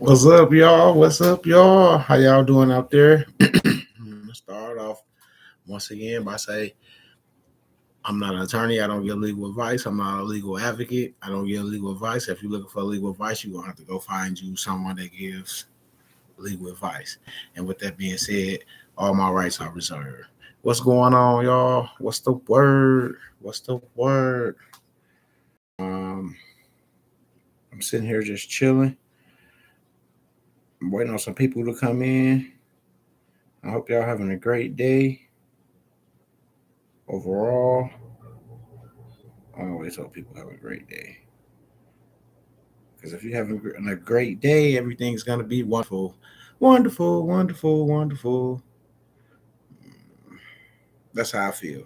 What's up, y'all? What's up, y'all? How y'all doing out there? I'm gonna start off once again by saying I'm not an attorney. I don't give legal advice. I'm not a legal advocate. I don't give legal advice. If you're looking for legal advice, you're gonna have to go find you someone that gives legal advice. And with that being said, all my rights are reserved. What's going on, y'all? What's the word? What's the word? Um, I'm sitting here just chilling. I'm waiting on some people to come in. I hope y'all having a great day overall. I always hope people have a great day. Because if you're having a great day, everything's going to be wonderful. Wonderful, wonderful, wonderful. That's how I feel.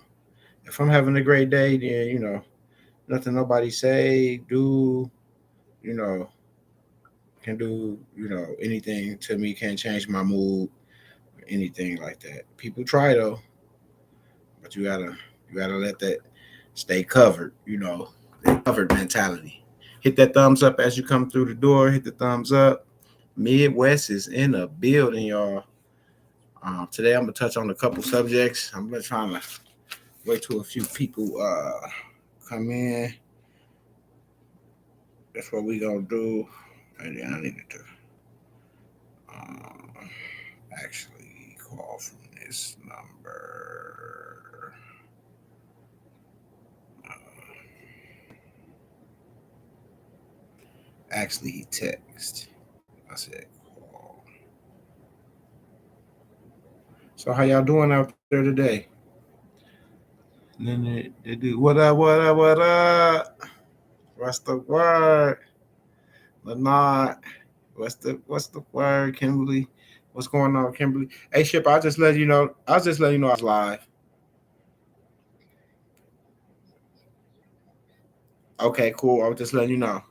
If I'm having a great day, then, nothing nobody say, do, you know, can do, anything to me, can't change my mood, anything like that. People try though, but you gotta let that stay covered, covered mentality. Hit that thumbs up as you come through the door. Hit the thumbs up. Midwest is in the building, y'all. Today I'm gonna touch on a couple subjects. I'm gonna try to wait till a few people come in. That's what we gonna do. And then I needed to actually call from this number. Actually, text. I said call. So how y'all doing out there today? And then they do what up, what up, what up? What's the word? Lenard. What's the word, Kimberly? What's going on, Kimberly? Hey Ship, I'll just let you know. I'll just let you know I was live. Okay, cool. I'll just letting you know.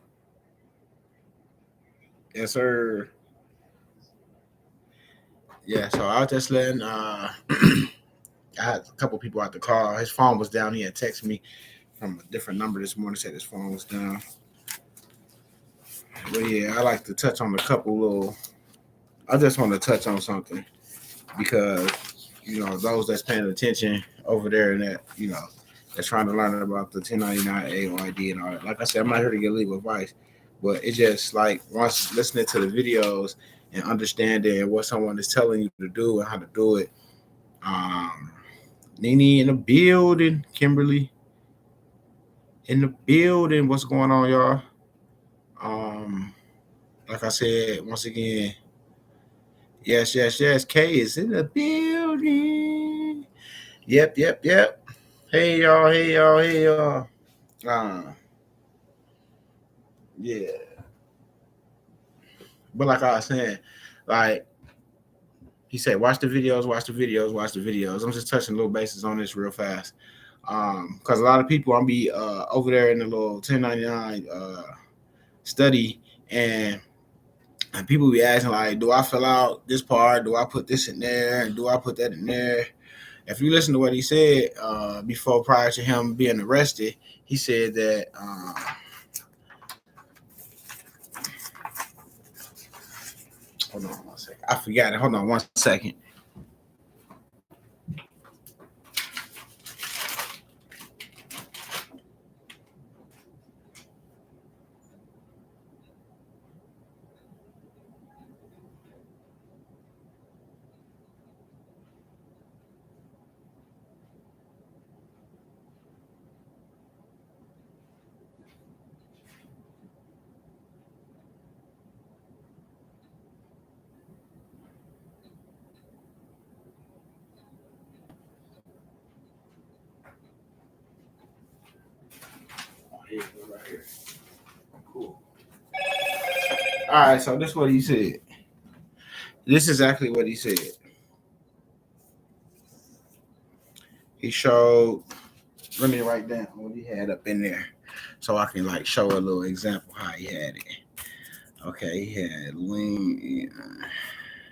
Yes, sir. Yeah, so I was just letting I had a couple people out the car. His phone was down. He had texted me from a different number this morning, said his phone was down. But yeah, I like to touch on a couple little I just want to touch on something because those that's paying attention over there and that that's trying to learn about the 1099 AOID and all that. Like I said, I'm not here to give legal advice, but it's just like once listening to the videos and understanding what someone is telling you to do and how to do it. Nene in the building, Kimberly in the building. What's going on, y'all? Like I said, once again, yes, yes, yes. K is in the building. Yep, yep, yep. Hey y'all, hey y'all, hey y'all. Yeah. But like I was saying, like he said, watch the videos, watch the videos, watch the videos. I'm just touching little bases on this real fast. Because a lot of people I'll be over there in the little 1099 study and people be asking like, do I fill out this part? Do I put this in there? And do I put that in there? If you listen to what he said before, prior to him being arrested, he said that hold on one second. I forgot it. Hold on one second. Right here. Cool. All right, so this is what he said. This is exactly what he said. He showed. Let me write down what he had up in there, so I can like show a little example how he had it. Okay, he had lien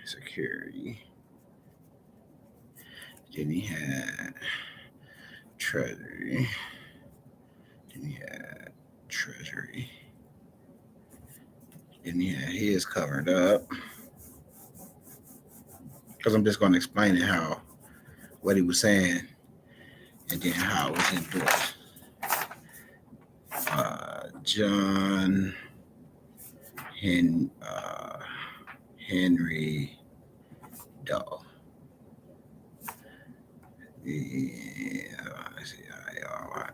security. Then he had treasury. Then he had treasury. And yeah, he is covered up. Because I'm just going to explain it how what he was saying and then how it was endorsed. John Henry Doe.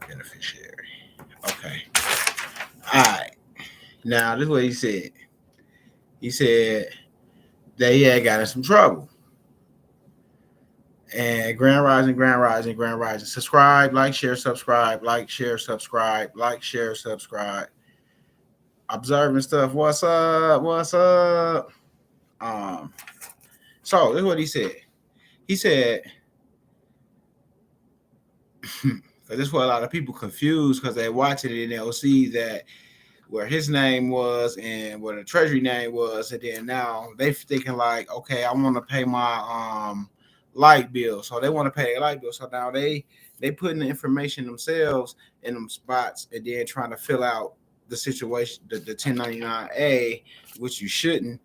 Beneficiary. Okay. All right. Now, this is what he said. He said that he had got in some trouble. And Grand Rising, Grand Rising, Grand Rising. Subscribe, like, share, subscribe, like, share, subscribe, like, share, subscribe. Observing stuff. What's up? What's up? So this is what he said. He said, because this is what a lot of people confused because they watch it and they'll see that where his name was and where the treasury name was, and then now they thinking like, okay, I want to pay my light bill, so they want to pay their light bill. So now they putting the information themselves in them spots and then trying to fill out the situation, the 1099A, which you shouldn't.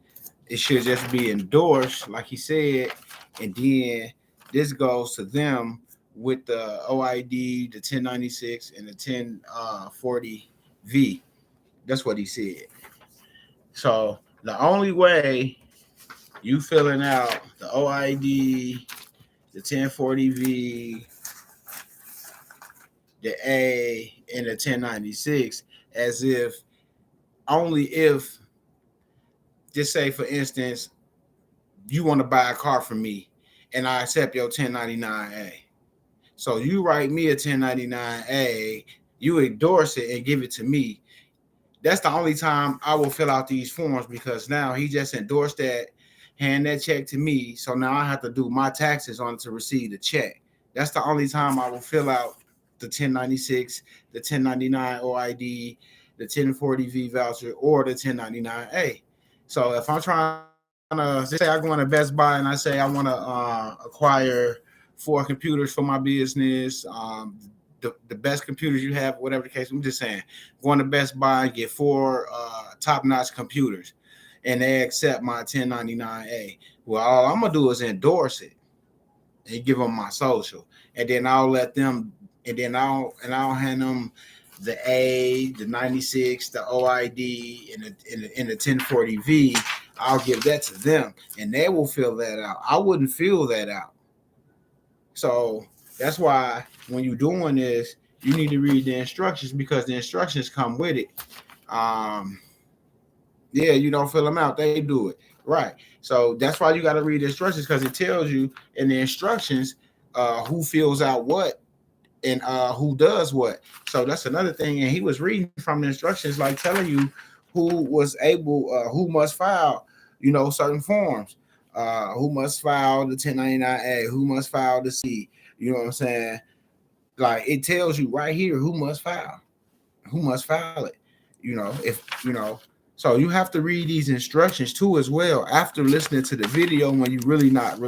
It should just be endorsed, like he said, and then this goes to them with the OID, the 1096, and the 1040V. That's what he said. So the only way you filling out the OID, the 1040V, the A, and the 1096, as if only if, just say for instance, you want to buy a car from me and I accept your 1099A. So you write me a 1099A, you endorse it and give it to me. That's the only time I will fill out these forms, because now he just endorsed that, hand that check to me. So now I have to do my taxes on it to receive the check. That's the only time I will fill out the 1096, the 1099 OID, the 1040V voucher, or the 1099A. So if I'm trying to say I go into Best Buy and I say I want to acquire 4 computers for my business, the best computers you have, whatever the case. I'm just saying, going to Best Buy and get 4 top-notch computers, and they accept my 1099A. Well, all I'm gonna do is endorse it and give them my social, and then I'll let them, and then I'll hand them the A, the 96, the OID, and the 1040V. I'll give that to them, and they will fill that out. I wouldn't fill that out. So that's why when you're doing this, you need to read the instructions, because the instructions come with it. Yeah, you don't fill them out, they do it. Right. So that's why you got to read the instructions, because it tells you in the instructions who fills out what and who does what. So that's another thing. And he was reading from the instructions, like telling you who was able, who must file, certain forms. Who must file the 1099A, who must file the C. You know what I'm saying? Like, it tells you right here who must file it. So you have to read these instructions too as well after listening to the video, when you really not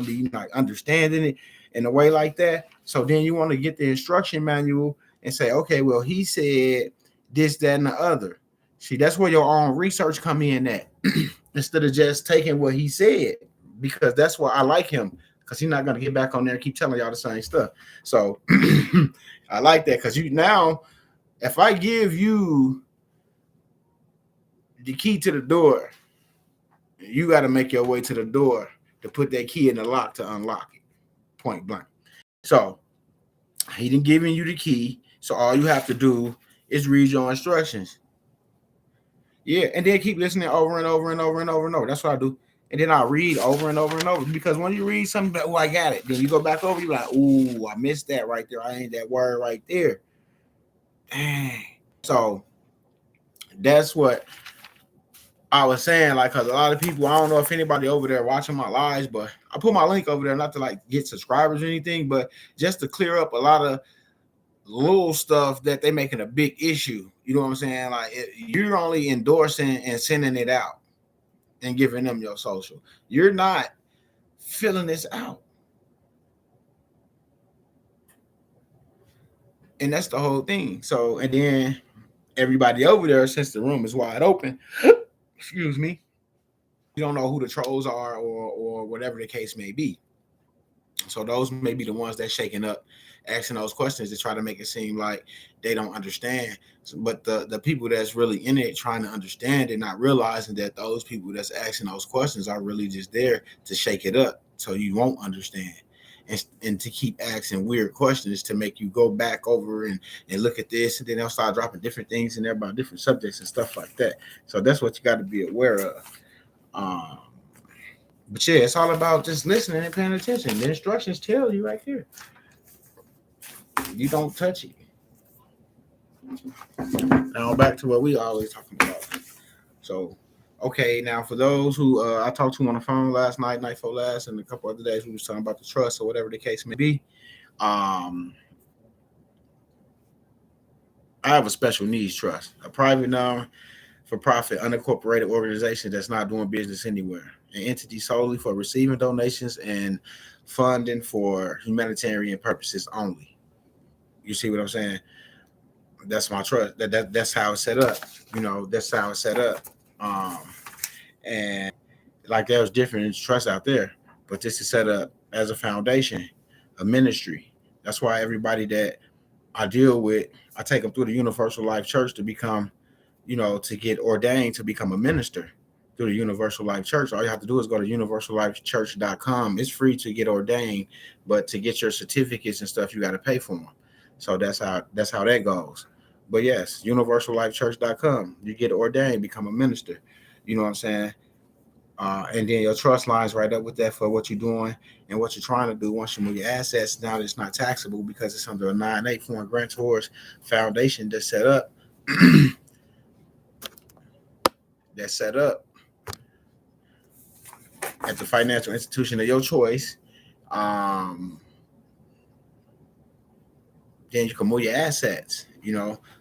understanding it in a way like that. So then you want to get the instruction manual and say, okay, well, he said this, that, and the other. See, that's where your own research come in at instead of just taking what he said, because that's why I like him, because he's not going to get back on there and keep telling y'all the same stuff. So I like that, because now if I give you the key to the door, you got to make your way to the door to put that key in the lock to unlock it, point blank. So he didn't giving you the key, so all you have to do is read your instructions. Yeah, and then keep listening over and over and over and over and over. That's what I do. And then I read over and over and over, because when you read something, oh, I got it. Then you go back over, you're like, oh, I missed that right there. I ain't that word right there. Dang. So that's what I was saying, like, because a lot of people, I don't know if anybody over there watching my lives, but I put my link over there, not to like get subscribers or anything, but just to clear up a lot of little stuff that they making a big issue. You know what I'm saying? Like, you're only endorsing and sending it out and giving them your social. You're not filling this out. And that's the whole thing. So, and then everybody over there, since the room is wide open, excuse me, you don't know who the trolls are or whatever the case may be. So those may be the ones that's shaking up, asking those questions to try to make it seem like they don't understand. But the people that's really in it trying to understand it, not realizing that those people that's asking those questions are really just there to shake it up so you won't understand. And to keep asking weird questions to make you go back over and look at this, and then they'll start dropping different things in there about different subjects and stuff like that. So that's what you got to be aware of. Um, but yeah, it's all about just listening and paying attention. The instructions tell you right there. You don't touch it. Now back to what we always talking about. So, okay, now for those who I talked to on the phone last night, night before last, and a couple other days, we was talking about the trust or whatever the case may be. I have a special needs trust, a private non-for-profit unincorporated organization that's not doing business anywhere, an entity solely for receiving donations and funding for humanitarian purposes only. You see what I'm saying? That's my trust. That's how it's set up. That's how it's set up. Um, and like there's different trusts out there, but this is set up as a foundation, a ministry. That's why everybody that I deal with, I take them through the Universal Life Church to become, to get ordained to become a minister through the Universal Life Church. All you have to do is go to universallifechurch.com. It's free to get ordained, but to get your certificates and stuff, you got to pay for them. So that's how that goes. But yes, universallifechurch.com. You get ordained, become a minister. You know what I'm saying? And then your trust lines right up with that for what you're doing and what you're trying to do. Once you move your assets, now it's not taxable because it's under a 9(8) foreign grantors foundation that's set up. that's set up at the financial institution of your choice. Um, then you can move your assets.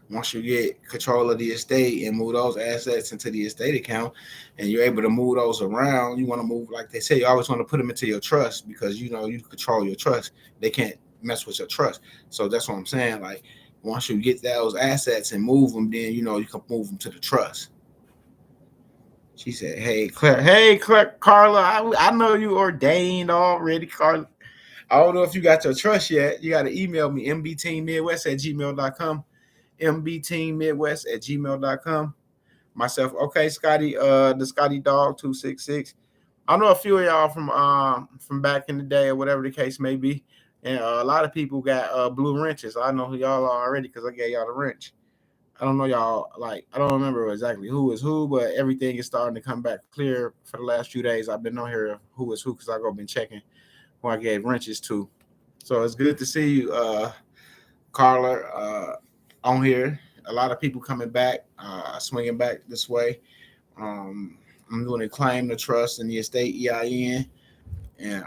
Once you get control of the estate and move those assets into the estate account, and you're able to move those around, you want to move, like they say, you always want to put them into your trust because you control your trust. They can't mess with your trust. So that's what I'm saying. Like once you get those assets and move them, then you can move them to the trust. She said, "Hey, Claire. Hey, Claire, Carla. I know you ordained already, Carla. I don't know if you got your trust yet. You got to email me, mbteammidwest@gmail.com. mbteammidwest@gmail.com. Myself, okay, Scotty, the Scotty Dog 266. I know a few of y'all from back in the day or whatever the case may be. And a lot of people got blue wrenches. I know who y'all are already because I gave y'all the wrench. I don't know y'all, like, I don't remember exactly who is who, but everything is starting to come back clear for the last few days. I've been on here who is who because I've been checking who I gave wrenches to. So it's good to see you, Carla, on here. A lot of people coming back, swinging back this way. I'm doing a claim to trust in the estate EIN. And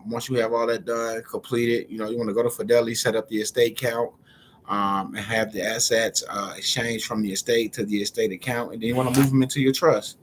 once you have all that done, completed, you want to go to Fidelity, set up the estate count, and have the assets exchanged from the estate to the estate account, and then you want to move them into your trust.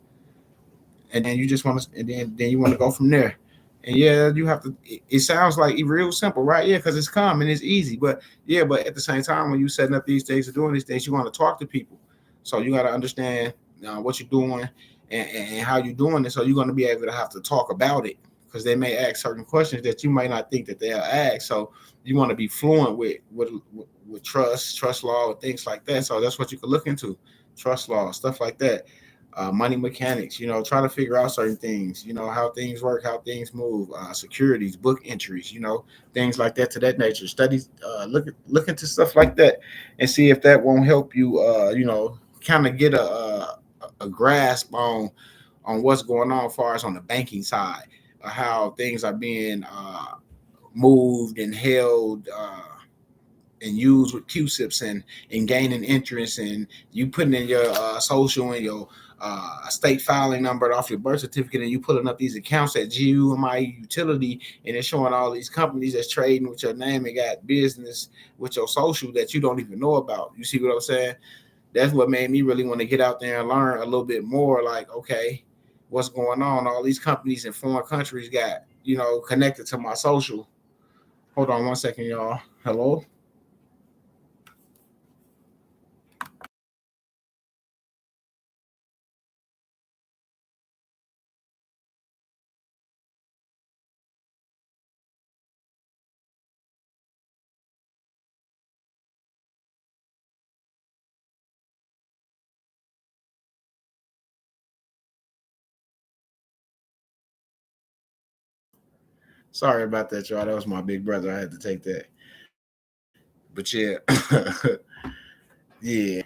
And then you just want to, and then you want to go from there. And yeah, you have to. It sounds like real simple, right? Yeah, because it's common, it's easy. But yeah, but at the same time, when you setting up these things or doing these things, you want to talk to people. So you got to understand what you're doing and how you're doing it. So you're going to be able to have to talk about it because they may ask certain questions that you might not think that they'll ask. So you want to be fluent with trust law, and things like that. So that's what you can look into, trust law, stuff like that. Money mechanics, try to figure out certain things, how things work, how things move, securities, book entries, things like that to that nature. Studies, look into stuff like that and see if that won't help you, kind of get a grasp on what's going on as far as on the banking side, how things are being moved and held. And used with QSIPs and gaining interest, and you putting in your social and your state filing number off your birth certificate, and you pulling up these accounts at GUMI Utility, and it's showing all these companies that's trading with your name and got business with your social that you don't even know about. You see what I'm saying? That's what made me really want to get out there and learn a little bit more. Like, okay, what's going on? All these companies in foreign countries got connected to my social. Hold on one second, y'all. Hello. Sorry about that, y'all. That was my big brother. I had to take that. But yeah, yeah.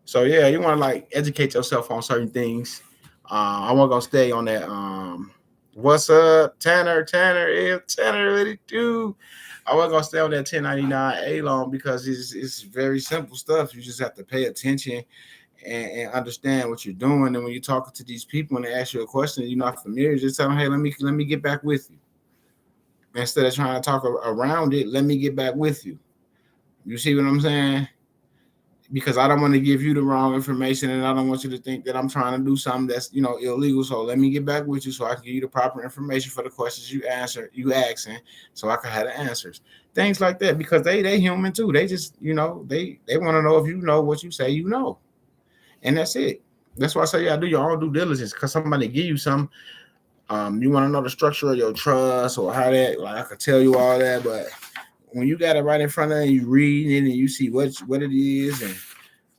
So yeah, you want to like educate yourself on certain things. I want gonna stay on that. What's up, Tanner? Tanner, yeah, Tanner, what it do? I wasn't gonna stay on that 1099 A loan because it's very simple stuff. You just have to pay attention and understand what you're doing. And when you're talking to these people and they ask you a question you're not familiar, just tell them, hey, let me get back with you. Instead of trying to talk around it, let me get back with you. You see what I'm saying? Because I don't want to give you the wrong information and I don't want you to think that I'm trying to do something that's illegal. So let me get back with you so I can give you the proper information for the questions you asking, so I can have the answers. Things like that because they human too. They just they want to know if you know what you say you know, and that's it. That's why I say you gotta do your own due diligence because somebody give you some. You want to know the structure of your trust or how that like I could tell you all that, but when you got it right in front of you, read it and you see what it is and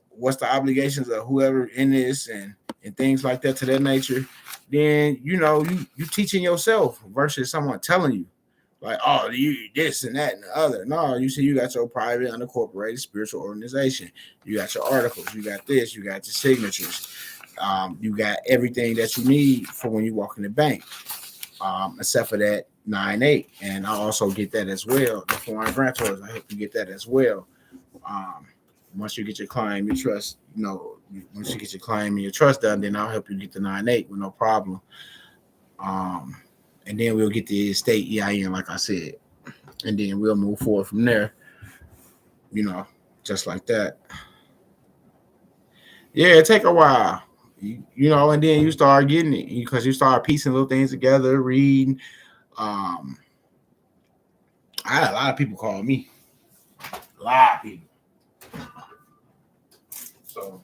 what's the obligations of whoever in this and things like that to that nature, then you teaching yourself versus someone telling you like, oh, you this and that and the other. No, you see, you got your private unincorporated spiritual organization. You got your articles. You got this. You got your signatures. You got everything that you need for when you walk in the bank, except for that 9-8. And I also get that as well. The foreign grantors, I help you get that as well. Um, Once you get your claim, your trust, once you get your claim and your trust done, then I'll help you get the 9-8 with no problem. Um, and then we'll get the state EIN, like I said, and then we'll move forward from there. You know, just like that. Yeah, it take a while. And then you start getting it because you start piecing little things together, reading. Um, I had a lot of people call me, a lot of people. So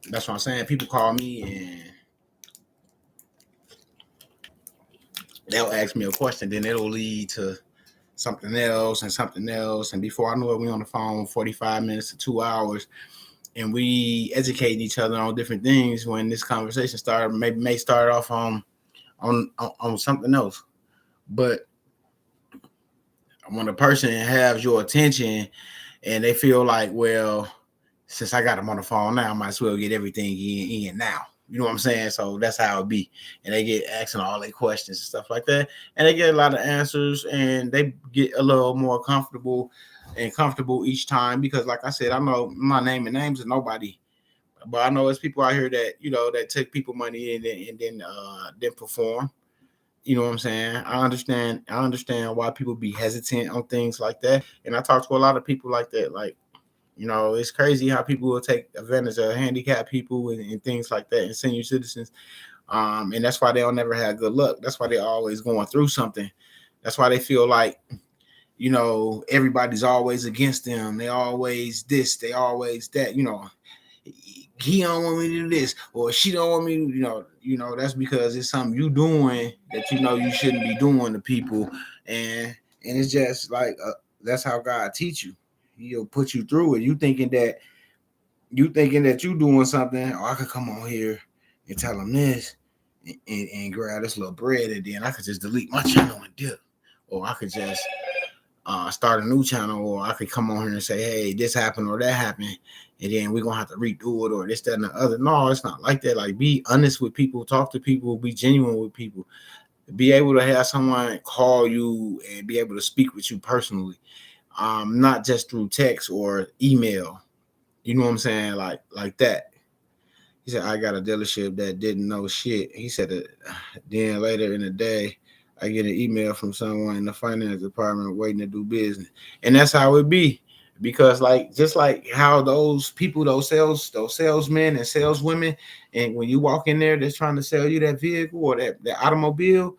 that's what I'm saying. People call me and they'll ask me a question, then it'll lead to something else and something else. And before I know it, we on the phone 45 minutes to 2 hours and we educating each other on different things when this conversation started, maybe may start off on something else. But when a person has your attention and they feel like, well, since I got them on the phone now, I might as well get everything in now. You know what I'm saying? So that's how it be. And they get asking all their questions and stuff like that. And they get a lot of answers and they get a little more comfortable each time because like I said, I know I'm not naming names of nobody, but I know there's people out here that, that take people money and then perform. You know what I'm saying? I understand why people be hesitant on things like that. And I talk to a lot of people like that. Like, it's crazy how people will take advantage of handicapped people and things like that and senior citizens. And that's why they don't never have good luck. That's why they're always going through something. That's why they feel like, everybody's always against them. They always this, they always that, he don't want me to do this or she don't want me to, that's because it's something you doing that you shouldn't be doing to people. And it's just like that's how God teach you. He'll put you through it. You thinking that you doing something, or I could come on here and tell them this and grab this little bread, and then I could just delete my channel and dip. Or I could just start a new channel, or I could come on here and say, hey, this happened or that happened, and then we're gonna have to redo it or this, that, and the other. No, it's not like that. Like, be honest with people, talk to people, be genuine with people, be able to have someone call you and be able to speak with you personally, not just through text or email. You know what I'm saying? Like that. He said, I got a dealership that didn't know shit. He said that then later in the day, I get an email from someone in the finance department waiting to do business. And that's how it be. Because just like how those people, those salesmen and saleswomen, and when you walk in there, they're trying to sell you that vehicle or that automobile.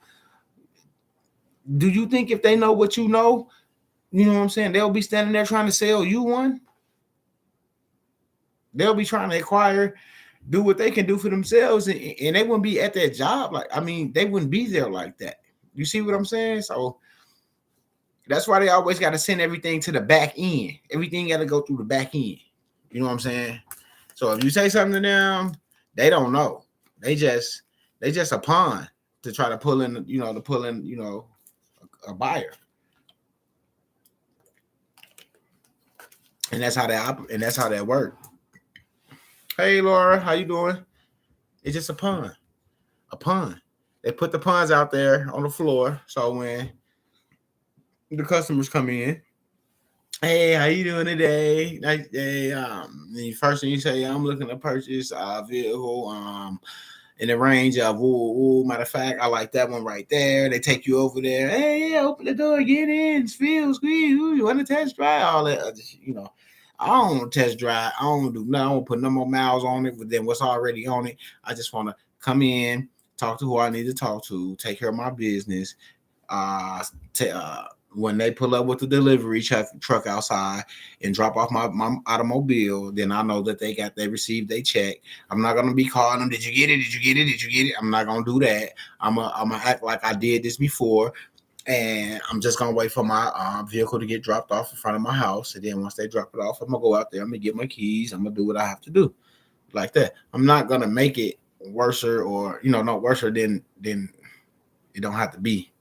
Do you think if they know what you know what I'm saying, they'll be standing there trying to sell you one? They'll be trying to do what they can do for themselves, and they wouldn't be at that job. They wouldn't be there like that. You see what I'm saying? So that's why they always got to send everything to the back end. Everything got to go through the back end. You know what I'm saying? So if you say something to them, they don't know. They just They just a pawn to try to pull in, a buyer. And that's how that work. Hey Laura, how you doing? It's just a pawn. A pawn. They put the pawns out there on the floor. So when the customers come in, hey, how you doing today? Nice day. The first thing you say, I'm looking to purchase a vehicle. In the range of matter of fact, I like that one right there. They take you over there. Hey, yeah, open the door, get in, feel, squeeze. Ooh, you want to test drive? All that, I don't test drive. I don't do nothing. I don't put no more miles on it than what's already on it. I just want to come in, talk to who I need to talk to, take care of my business. When they pull up with the delivery truck outside and drop off my automobile, then I know that they received their check. I'm not gonna be calling them. Did you get it? Did you get it? Did you get it? I'm not gonna do that. I'm gonna act like I did this before, and I'm just gonna wait for my vehicle to get dropped off in front of my house. And then once they drop it off, I'm gonna go out there. I'm gonna get my keys. I'm gonna do what I have to do, like that. I'm not gonna make it worse or not worse than it don't have to be.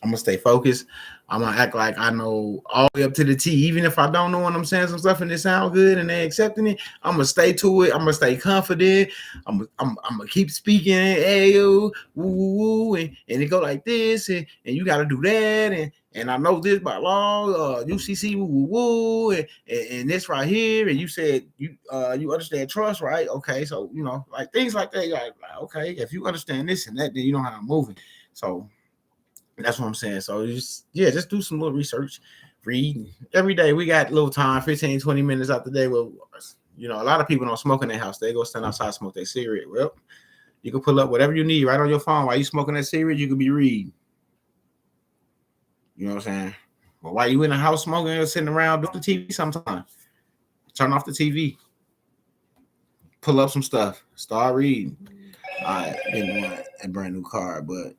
I'm gonna stay focused. I'm gonna act like I know all the way up to the T, even if I don't know when I'm saying some stuff and it sound good and they accepting it. I'm gonna stay to it. I'm gonna stay confident. I'm gonna keep speaking. Hey yo, woo woo woo, and it go like this, and you got to do that, and I know this by law, UCC woo woo woo, and this right here, and you said you understand trust, right? Okay, so like things like that. You're like, okay, if you understand this and that, then you know how I'm moving. So that's what I'm saying. So just do some little research, read every day. We got a little time, 15, 20 minutes out the day. Well, a lot of people don't smoke in their house. They go stand outside, smoke their cigarette. Well, you can pull up whatever you need right on your phone while you smoking that cigarette. You could be reading. You know what I'm saying? But while you in the house smoking or sitting around, do the TV sometime. Turn off the TV. Pull up some stuff. Start reading. I didn't want a brand new car, but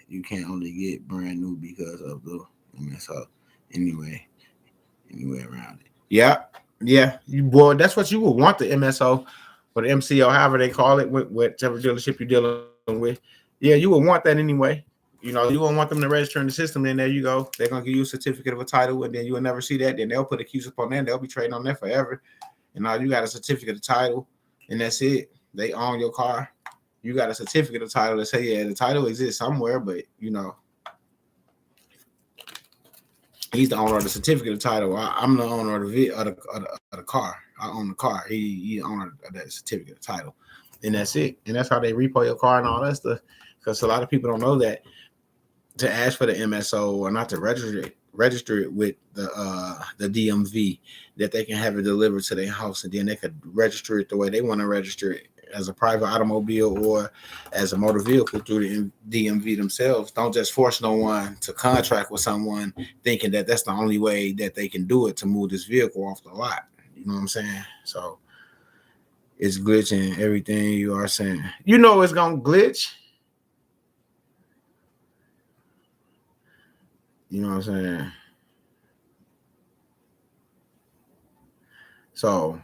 you can't only get brand new because of the MSO. Anyway around it. Yeah. Boy, that's what you would want, the MSO or the MCO, however they call it, whichever dealership you're dealing with. Yeah, you would want that anyway. You won't want them to register in the system. Then there you go. They're gonna give you a certificate of a title, and then you will never see that. Then they'll put a Q's upon that. They'll be trading on that forever. And now you got a certificate of title, and that's it. They own your car. You got a certificate of title that say, yeah, the title exists somewhere, but he's the owner of the certificate of title. I'm the owner of the car. I own the car. He the owner of that certificate of title, and that's it. And that's how they repo your car and all that stuff. Because a lot of people don't know that to ask for the MSO or not to register it with the DMV, that they can have it delivered to their house, and then they could register it the way they want to register it, as a private automobile or as a motor vehicle through the DMV themselves. Don't just force no one to contract with someone thinking that that's the only way that they can do it to move this vehicle off the lot. You know what I'm saying? So it's glitching everything you are saying. It's gonna glitch. You know what I'm saying? So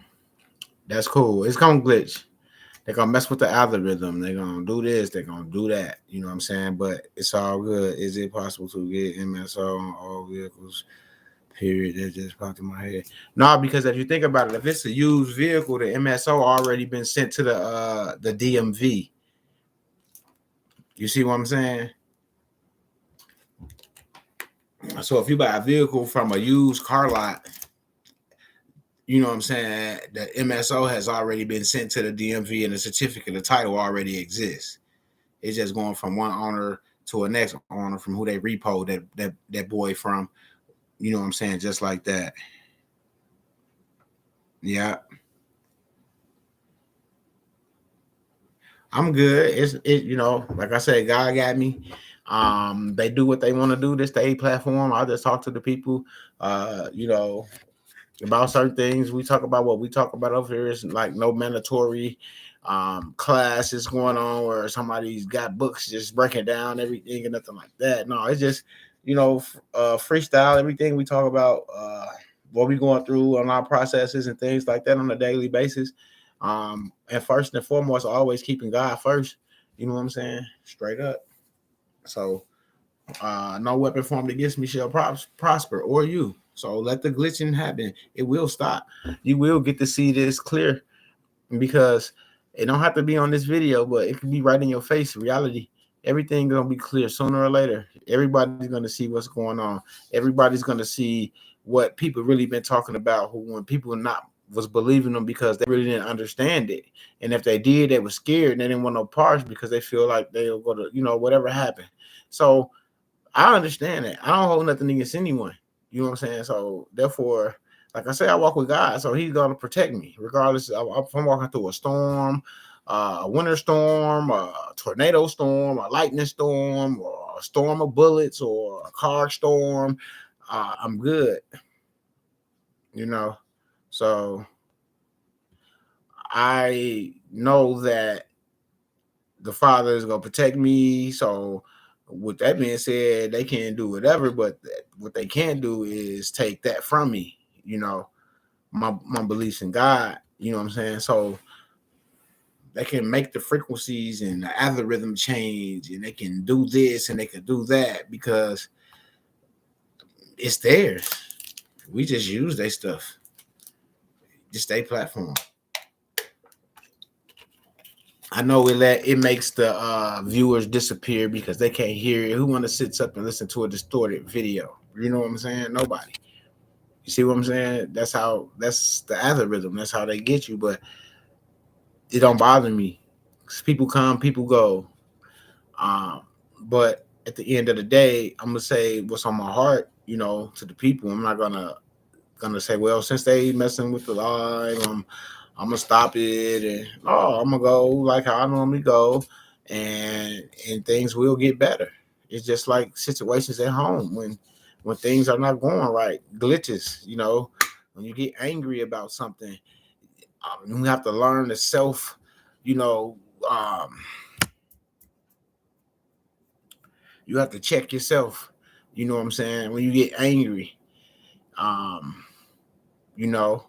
that's cool. It's gonna glitch. They're gonna mess with the algorithm. They're gonna do this. They're gonna do that. You know what I'm saying? But it's all good. Is it possible to get MSO on all vehicles? Period. That just popped in my head. No, because if you think about it, if it's a used vehicle, the MSO already been sent to the DMV. You see what I'm saying? So if you buy a vehicle from a used car lot, you know what I'm saying, the MSO has already been sent to the DMV and the certificate of title already exists. It's just going from one owner to a next owner from who they repo that boy from. You know what I'm saying? Just like that. Yeah. I'm good. Like I said, God got me. They do what they want to do. This the platform. I just talk to the people, about certain things. We talk about what we talk about over here. It's like no mandatory classes going on where somebody's got books just breaking down everything and nothing like that. No, it's just freestyle. Everything we talk about, what we going through on our processes and things like that on a daily basis. And first and foremost, always keeping God first. You know what I'm saying? Straight up. So no weapon formed against me shall prosper, or you. So let the glitching happen. It will stop. You will get to see this clear, because it don't have to be on this video, but it can be right in your face. Reality, everything gonna be clear sooner or later. Everybody's gonna see what's going on. Everybody's gonna see what people really been talking about. Who, when people not was believing them because they really didn't understand it, and if they did, they were scared and they didn't want no parts because they feel like they'll go to whatever happened. So I understand that. I don't hold nothing against anyone. You know what I'm saying? So therefore, like I say, I walk with God, so He's gonna protect me, regardless if I'm walking through a storm, a winter storm, a tornado storm, a lightning storm, or a storm of bullets, or a car storm. I'm good. You know, so I know that the Father is gonna protect me. So with that being said, they can't do whatever, but what they can do is take that from me. You know, my beliefs in God. You know what I'm saying? So they can make the frequencies and the algorithm change, and they can do this and they can do that because it's theirs. We just use their stuff, just their platform. I know it makes the viewers disappear because they can't hear it. Who want to sit up and listen to a distorted video? You know what I'm saying? Nobody. You see what I'm saying? That's the algorithm. That's how they get you. But it don't bother me. People come, people go. But at the end of the day, I'm gonna say what's on my heart. To the people. I'm not gonna say, well, since they messing with the live, I'm gonna stop it, and I'm gonna go like how I normally go, and things will get better. It's just like situations at home when things are not going right, glitches. When you get angry about something, you have to learn to self. You know, um, you have to check yourself. You know what I'm saying? When you get angry, um, you know,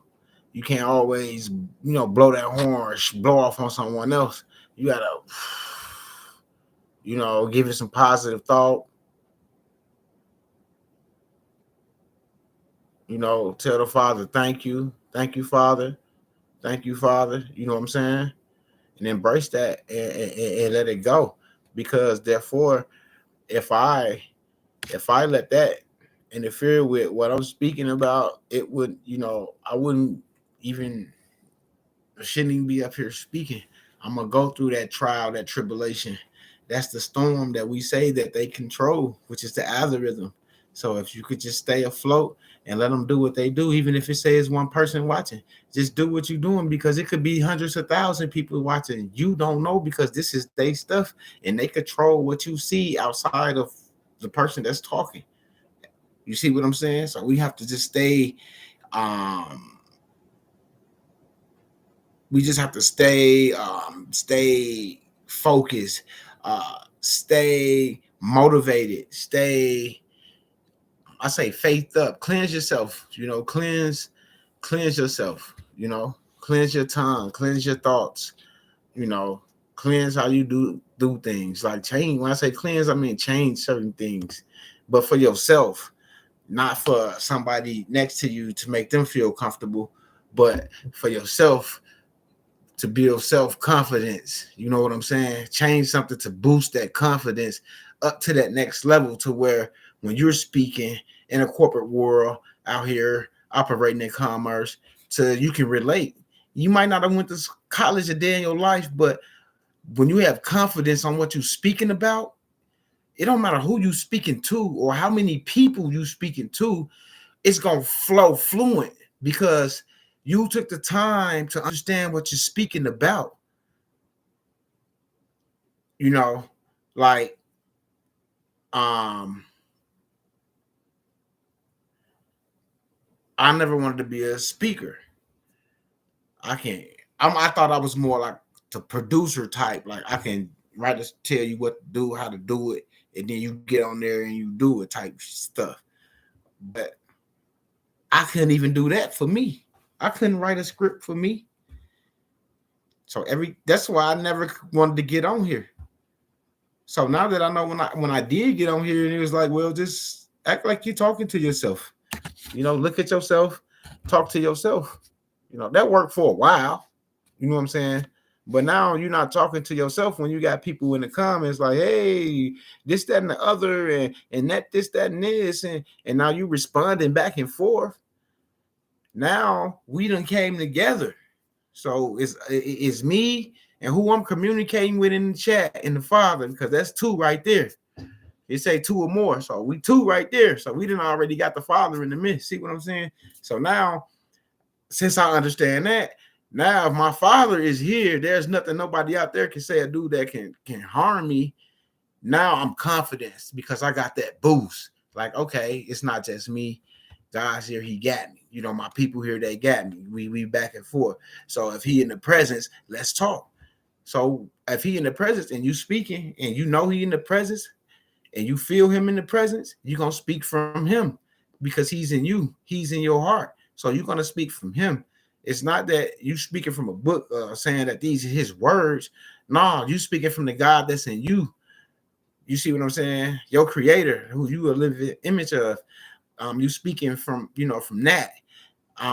you can't always, blow that horn or blow off on someone else. You gotta, give it some positive thought. Tell the Father, thank you, Father, thank you, Father. You know what I'm saying? And embrace that and let it go, because therefore, if I let that interfere with what I'm speaking about, it would, I wouldn't even shouldn't even be up here speaking. I'm gonna go through that trial, that tribulation. That's the storm that we say that they control, which is the algorithm. So if you could just stay afloat and let them do what they do, even if it says one person watching, just do what you're doing, because it could be hundreds of thousands of people watching. You don't know, because this is their stuff, and they control what you see outside of the person that's talking. You see what I'm saying? So we have to just um stay focused, stay motivated, I say faith up, cleanse yourself, cleanse yourself, cleanse your tongue, cleanse your thoughts, you know, cleanse how you do things. Like change. When I say cleanse, I mean change certain things, but for yourself, not for somebody next to you to make them feel comfortable, but for yourself, to build self-confidence. You know what I'm saying? Change something to boost that confidence up to that next level, to where when you're speaking in a corporate world out here operating in commerce, so you can relate. You might not have went to college a day in your life, but when you have confidence on what you're speaking about, it don't matter who you speaking to or how many people you speaking to, it's gonna flow fluent, because you took the time to understand what you're speaking about. You know, like um I never wanted to be a speaker. I can't. I thought I was more like the producer type. Like I can write tell you what to do, how to do it, and then you get on there and you do it type stuff. But I couldn't even do that for me. I couldn't write a script for me. So that's why I never wanted to get on here. So now that I know when I did get on here, and it was like, well, just act like you're talking to yourself. Look at yourself, talk to yourself. That worked for a while. You know what I'm saying? But now you're not talking to yourself when you got people in the comments like, hey, this, that, and the other, and that, this, that, and this, and now you responding back and forth. Now we done came together. So it's me and who I'm communicating with in the chat and the Father, because that's two right there. It say two or more. So we two right there. So we done already got the Father in the midst. See what I'm saying? So now, since I understand that, now if my Father is here, there's nothing nobody out there can say or do that can harm me. Now I'm confident because I got that boost. Like, okay, it's not just me. God's here, he got me. My people here, they got me. We back and forth. So if he in the presence, let's talk. So if he in the presence and you speaking and he in the presence and you feel him in the presence, you're going to speak from him because he's in you. He's in your heart. So you're going to speak from him. It's not that you speaking from a book saying that these are his words. No, you speaking from the God that's in you. You see what I'm saying? Your creator, who you a living image of. You speaking from, from that.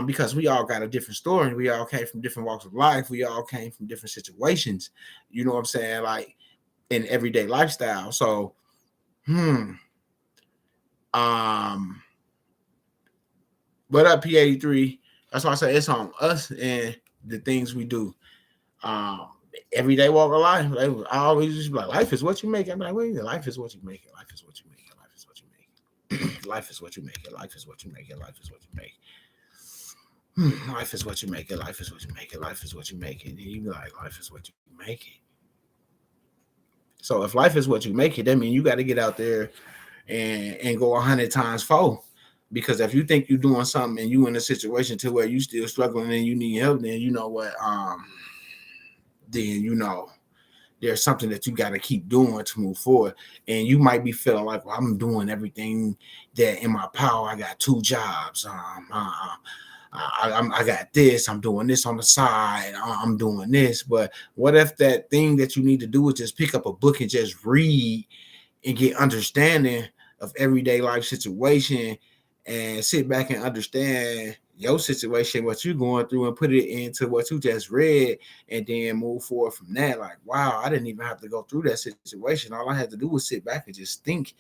Because we all got a different story. We all came from different walks of life. We all came from different situations. You know what I'm saying? Like in everyday lifestyle. So, what up, P83? That's why I say it's on us and the things we do. Everyday walk of life. I always just be like, life is what you make it. I'm like, wait, life is what you make it. Life is what you make it. Life is what you make it. Life is what you make it. Life is what you make it. Life is what you make it. Life is what you make it. Life is what you make it. Life is what you make it. And you be like, life is what you make it. So if life is what you make it, that means you got to get out there and go 100 times fold. Because if you think you're doing something and you in a situation to where you still struggling and you need help, then you know what? Then there's something that you got to keep doing to move forward. And you might be feeling like, well, I'm doing everything that in my power. I got 2 jobs. I got this. I'm doing this on the side. I'm doing this. But what if that thing that you need to do is just pick up a book and just read and get understanding of everyday life situation and sit back and understand your situation, what you're going through, and put it into what you just read, and then move forward from that. Like, wow, I didn't even have to go through that situation. All I had to do was sit back and just think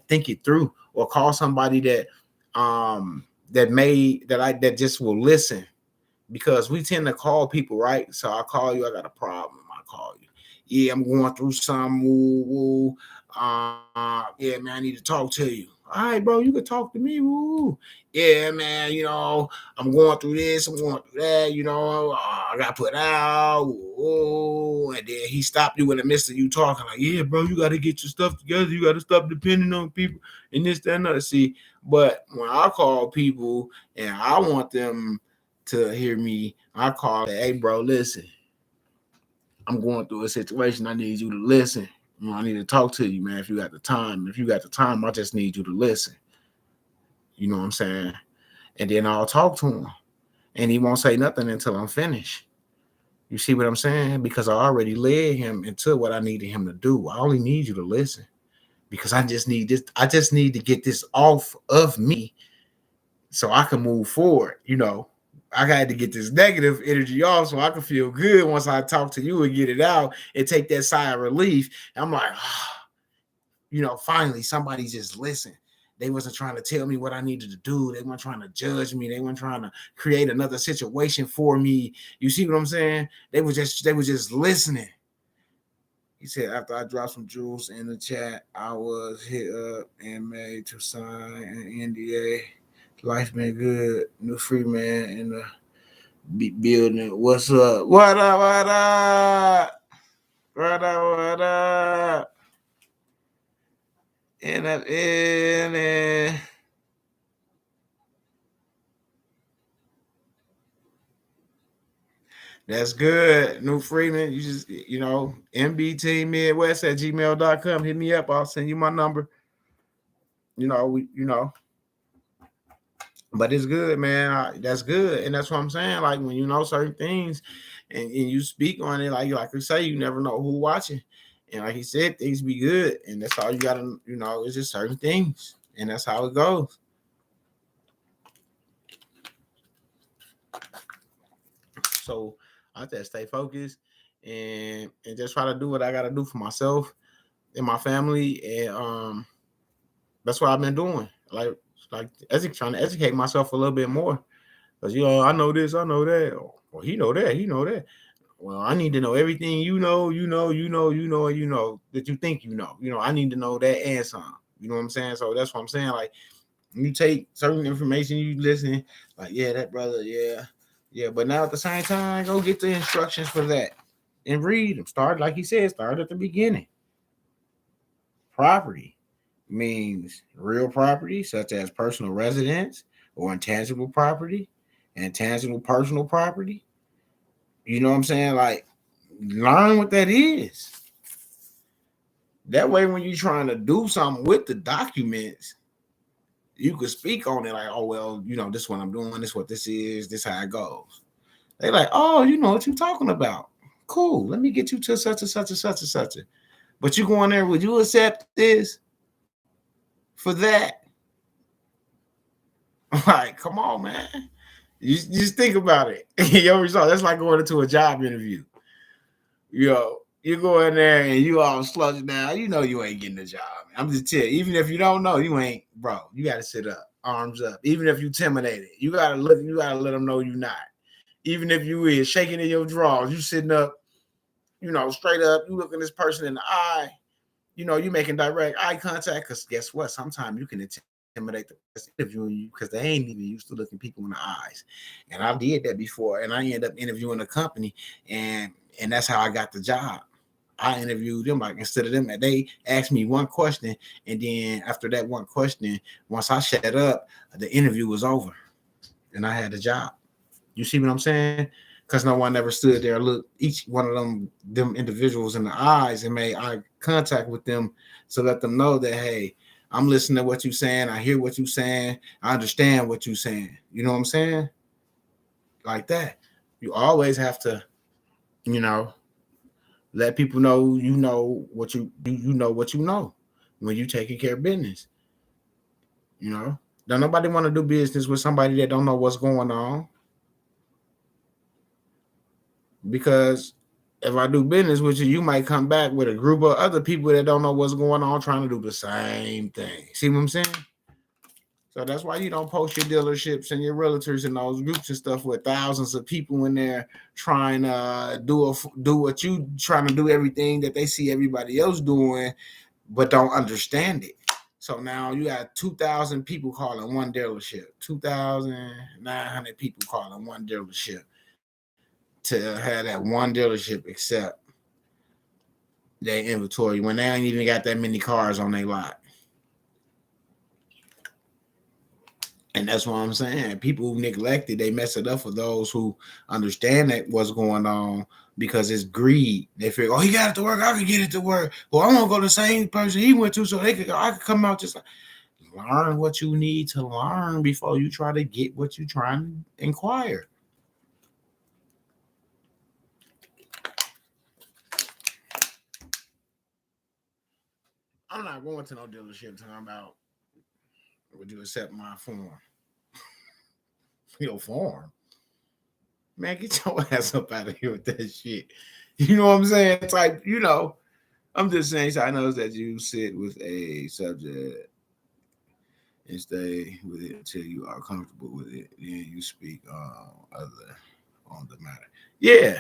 it through, or call somebody that that just will listen, because we tend to call people, right? So I call you, I got a problem. I call you. Yeah, I'm going through some yeah, man, I need to talk to you. All right, bro, you can talk to me. Woo. Yeah, man, I'm going through this, I'm going through that, I got put out. Woo. And then he stopped you in the midst of you talking, like, yeah, bro, you got to get your stuff together. You got to stop depending on people and this, that, and other. See, but when I call people and I want them to hear me, I call, hey, bro, listen, I'm going through a situation. I need you to listen. I need to talk to you, man. If you got the time, I just need you to listen. You know what I'm saying? And then I'll talk to him, and he won't say nothing until I'm finished. You see what I'm saying? Because I already led him into what I needed him to do. I only need you to listen, because I just need this. I just need to get this off of me so I can move forward. I had to get this negative energy off so I can feel good once I talk to you and get it out and take that sigh of relief. And I'm like, finally somebody just listened. They wasn't trying to tell me what I needed to do. They weren't trying to judge me. They weren't trying to create another situation for me. You see what I'm saying? They were just listening. He said, after I dropped some jewels in the chat, I was hit up and made to sign an NDA. Life been good. New free man in the building. What's up? What up? What up? What up? What up? In. That's good. New Freeman. You just, mbteammidwest at gmail.com. Hit me up. I'll send you my number. But it's good, man. That's good. And that's what I'm saying. Like, when you know certain things and you speak on it, like you say, you never know who watching. And like he said, things be good. And that's all you gotta, it's just certain things. And that's how it goes. So I just stay focused and just try to do what I gotta do for myself and my family. And that's what I've been doing. Like trying to educate myself a little bit more. Because I know this, I know that. Well, he know that. Well, I need to know everything that you think you know. I need to know that and some. You know what I'm saying? So that's what I'm saying. Like, you take certain information, you listen, like, yeah, that brother, yeah. But now at the same time, go get the instructions for that and read them. Start, like he said, start at the beginning. Property means real property, such as personal residence or intangible property, and tangible personal property. You know what I'm saying? Like, learn what that is. That way, when you're trying to do something with the documents, you could speak on it like, oh, well, this is what I'm doing, this is what this is, this how it goes. They like, oh, you know what you're talking about. Cool. Let me get you to such and such and such and such. But you go in there, would you accept this for that? Like, come on, man. You just think about it. Your result. That's like going into a job interview. You go in there and you all sludged down. You ain't getting the job. I'm just telling you, even if you don't know, you ain't, bro. You got to sit up, arms up. Even if you intimidated, you gotta look. You gotta let them know you're not. Even if you is shaking in your drawers, you sitting up, straight up. You looking this person in the eye. You making direct eye contact. Because guess what? Sometimes you can intimidate the person interviewing you because they ain't even used to looking people in the eyes. And I did that before, and I ended up interviewing a company, and that's how I got the job. I interviewed them, like, instead of them, they asked me one question, and then after that one question, once I shut up, the interview was over, and I had the job. You see what I'm saying? Because no one ever stood there, looked each one of them individuals in the eyes and made eye contact with them to let them know that, hey, I'm listening to what you're saying. I hear what you're saying. I understand what you're saying. You know what I'm saying? Like that. You always have to, let people know what you know what you know when you taking care of business. Don't nobody want to do business with somebody that don't know what's going on. Because if I do business with you, you might come back with a group of other people that don't know what's going on trying to do the same thing. See what I'm saying? So that's why you don't post your dealerships and your realtors in those groups and stuff with thousands of people in there trying to do what you trying to do, everything that they see everybody else doing, but don't understand it. So now you got 2,000 people calling one dealership, 2,900 people calling one dealership to have that one dealership accept their inventory when they ain't even got that many cars on their lot. And that's what I'm saying. People who neglect it, they mess it up for those who understand that what's going on, because it's greed. They figure, oh, he got it to work, I can get it to work. Well, I'm gonna go to the same person he went to, so I could come out just like. Learn what you need to learn before you try to get what you're trying to inquire. I'm not going to no dealership talking about, would you accept my form? Your form? Man, get your ass up out of here with that shit. You know what I'm saying? It's like, I'm just saying, so I know that you sit with a subject and stay with it until you are comfortable with it. Then you speak on the matter. Yeah,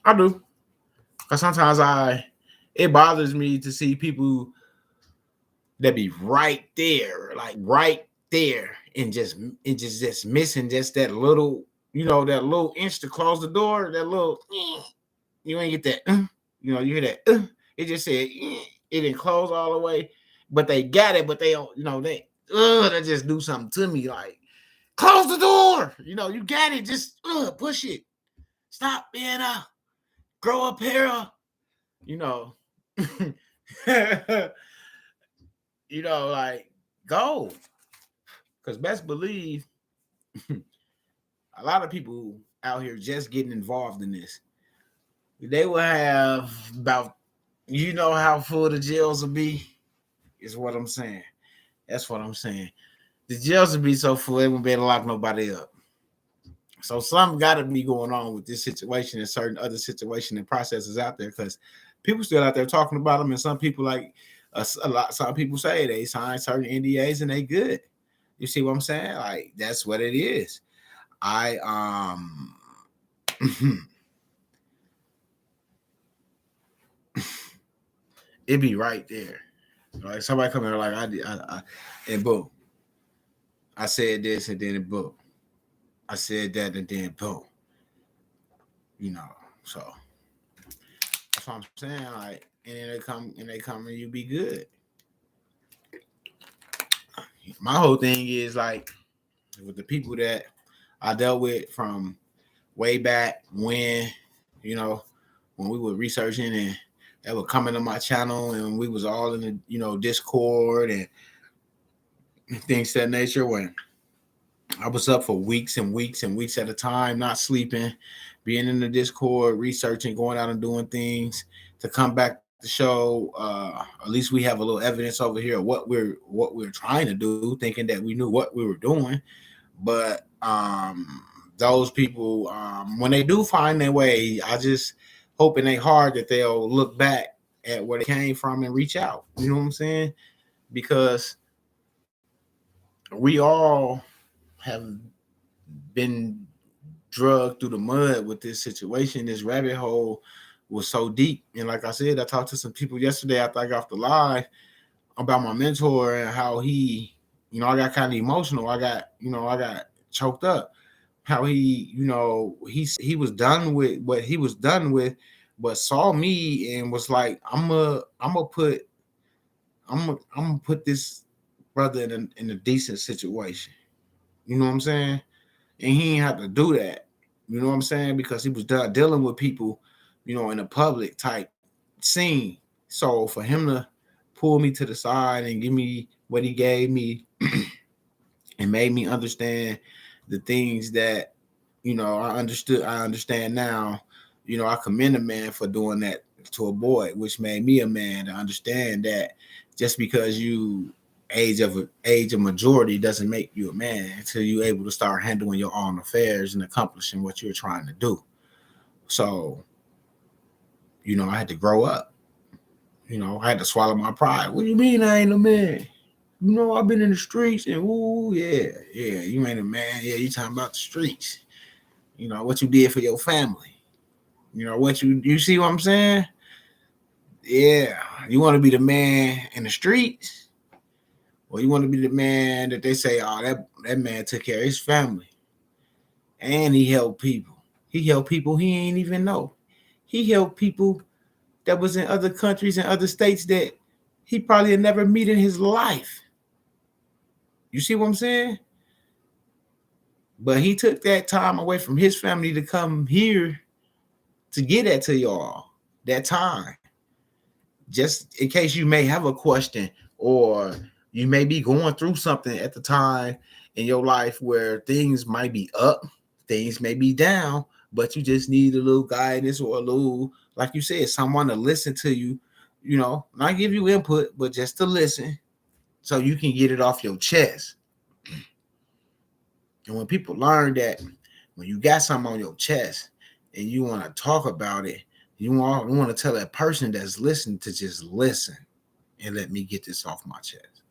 I do. Because sometimes it bothers me to see people that be right there, like right there, and just missing just that little, that little inch to close the door, that little, you ain't get that, you hear that, it just said, it didn't close all the way, but they got it, but they don't, they just do something to me, like, close the door, you got it, just push it, stop being grow up here, like, go. Because best believe a lot of people out here just getting involved in this. They will have about You know how full the jails will be, is what I'm saying. That's what I'm saying. The jails will be so full they won't be able to lock nobody up. So something got to be going on with this situation and certain other situation and processes out there, because people still out there talking about them, and some people like a lot. Some people say they sign certain NDAs and they good. You see what I'm saying? Like that's what it is. I it be right there. Like somebody come in like I and boom, I said this and then boom, I said that and then boom. You know, so that's what I'm saying. Like, and then they come and you be good. My whole thing is like with the people that I dealt with from way back when, you know, when we were researching and they were coming to my channel and we was all in the, Discord and things of that nature, when I was up for weeks and weeks and weeks at a time, not sleeping, being in the Discord, researching, going out and doing things to come back to show. At least we have a little evidence over here of what we're trying to do, thinking that we knew what we were doing. But those people, when they do find their way, I just hope in their heart that they'll look back at where they came from and reach out. You know what I'm saying? Because we all have been drugged through the mud with this situation. This rabbit hole was so deep. And like I said, I talked to some people yesterday after I got off the live about my mentor and how he, I got kind of emotional. I got choked up. How he was done with what he was done with, but saw me and was like, I'm gonna put this brother in a decent situation. You know what I'm saying? And he didn't have to do that. You know what I'm saying? Because he was done dealing with people, in a public type scene. So for him to pull me to the side and give me what he gave me and made me understand the things that, I understand now. I commend a man for doing that to a boy, which made me a man to understand that just because you age of majority doesn't make you a man until you're able to start handling your own affairs and accomplishing what you're trying to do. So, I had to grow up. I had to swallow my pride. What do you mean I ain't a man? I've been in the streets and yeah, you ain't a man. Yeah, you talking about the streets. What you did for your family. What you see what I'm saying? Yeah, you want to be the man in the streets, or you want to be the man that they say, oh, that man took care of his family, and he helped people. He helped people he ain't even know. He helped people that was in other countries and other states that he probably had never met in his life. You see what I'm saying? But he took that time away from his family to come here to get that to y'all. That time. Just in case you may have a question or you may be going through something at the time in your life where things might be up, things may be down, but you just need a little guidance or a little, like you said, someone to listen to you, not give you input, but just to listen so you can get it off your chest. And when people learn that when you got something on your chest and you want to talk about it, you want to tell that person that's listening to just listen and let me get this off my chest.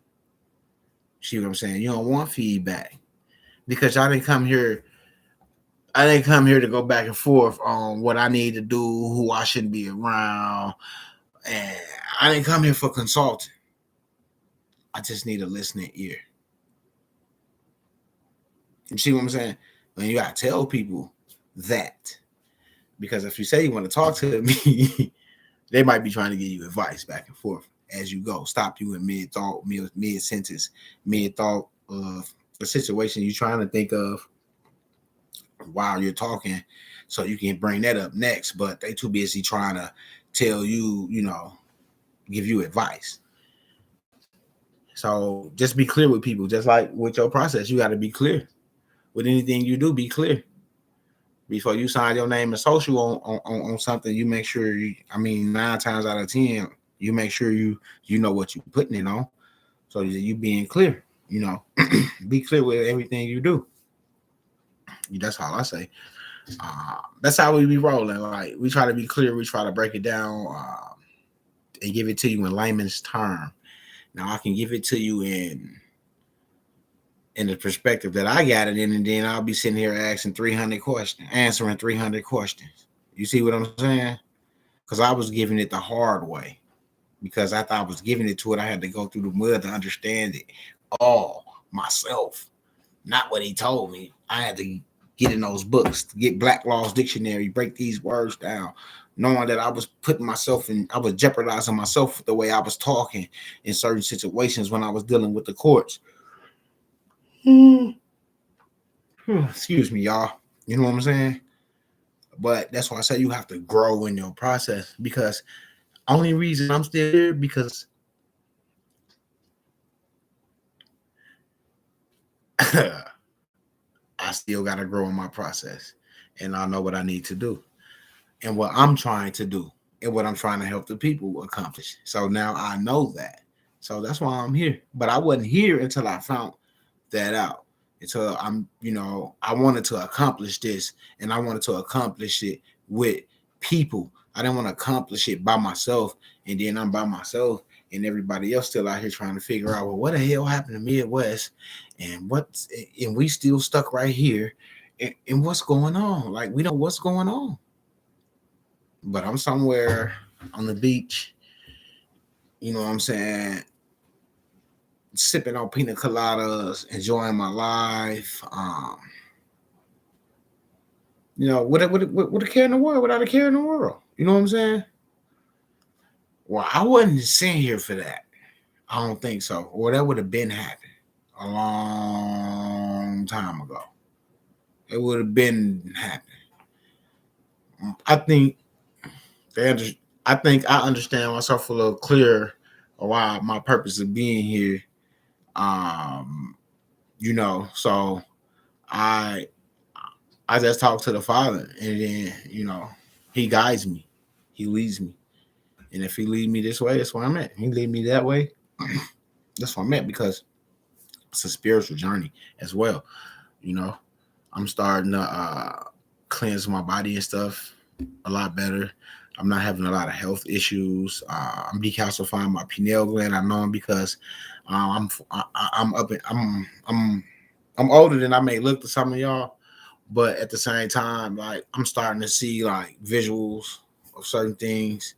See what I'm saying? You don't want feedback because I didn't come here to go back and forth on what I need to do, who I shouldn't be around, and I didn't come here for consulting. I just need a listening ear. You see what I'm saying? And you gotta tell people that, because if you say you want to talk to me, they might be trying to give you advice back and forth as you go. Stop you in mid-thought, mid-sentence, mid-thought of a situation you're trying to think of while you're talking, so you can bring that up next. But they too busy trying to tell you, give you advice. So just be clear with people. Just like with your process, you got to be clear. With anything you do, be clear. Before you sign your name as social on something, you make sure you, I mean, 9 times out of 10, you make sure you know what you're putting it on. So you being clear, be clear with everything you do. That's all I say. That's how we be rolling. Like, we try to be clear, we try to break it down, and give it to you in layman's term. Now I can give it to you in the perspective that I got it in, and then I'll be sitting here asking 300 questions, answering 300 questions. You see what I'm saying? Because I was giving it the hard way. Because after I was giving it to it, I had to go through the mud to understand it all myself. Not what he told me. I had to get in those books, get Black Law's Dictionary, break these words down, knowing that I was putting myself in, I was jeopardizing myself with the way I was talking in certain situations when I was dealing with the courts. Excuse me, y'all. You know what I'm saying? But that's why I say you have to grow in your process, because only reason I'm still here because I still got to grow in my process, and I know what I need to do and what I'm trying to do and what I'm trying to help the people accomplish. So now I know that. So that's why I'm here. But I wasn't here until I found that out. Until I wanted to accomplish this, and I wanted to accomplish it with people. I didn't want to accomplish it by myself, and then I'm by myself, and everybody else still out here trying to figure out, well, what the hell happened to Midwest, and we still stuck right here, and what's going on? Like, we don't know what's going on. But I'm somewhere on the beach, you know what I'm saying, sipping on pina coladas, enjoying my life. With a care in the world, without a care in the world. You know what I'm saying? Well, I wasn't sent here for that. I don't think so. Or that would have been happening a long time ago. It would have been happening. I think I understand myself a little clearer why my purpose of being here. So I just talk to the Father, and then He guides me, He leads me, and if He lead me this way, that's where I'm at. He lead me that way, that's where I'm at, because it's a spiritual journey as well. I'm starting to cleanse my body and stuff a lot better. I'm not having a lot of health issues. I'm decalcifying my pineal gland. I know I'm because I'm up. I'm older than I may look to some of y'all, but at the same time, like, I'm starting to see like visuals of certain things.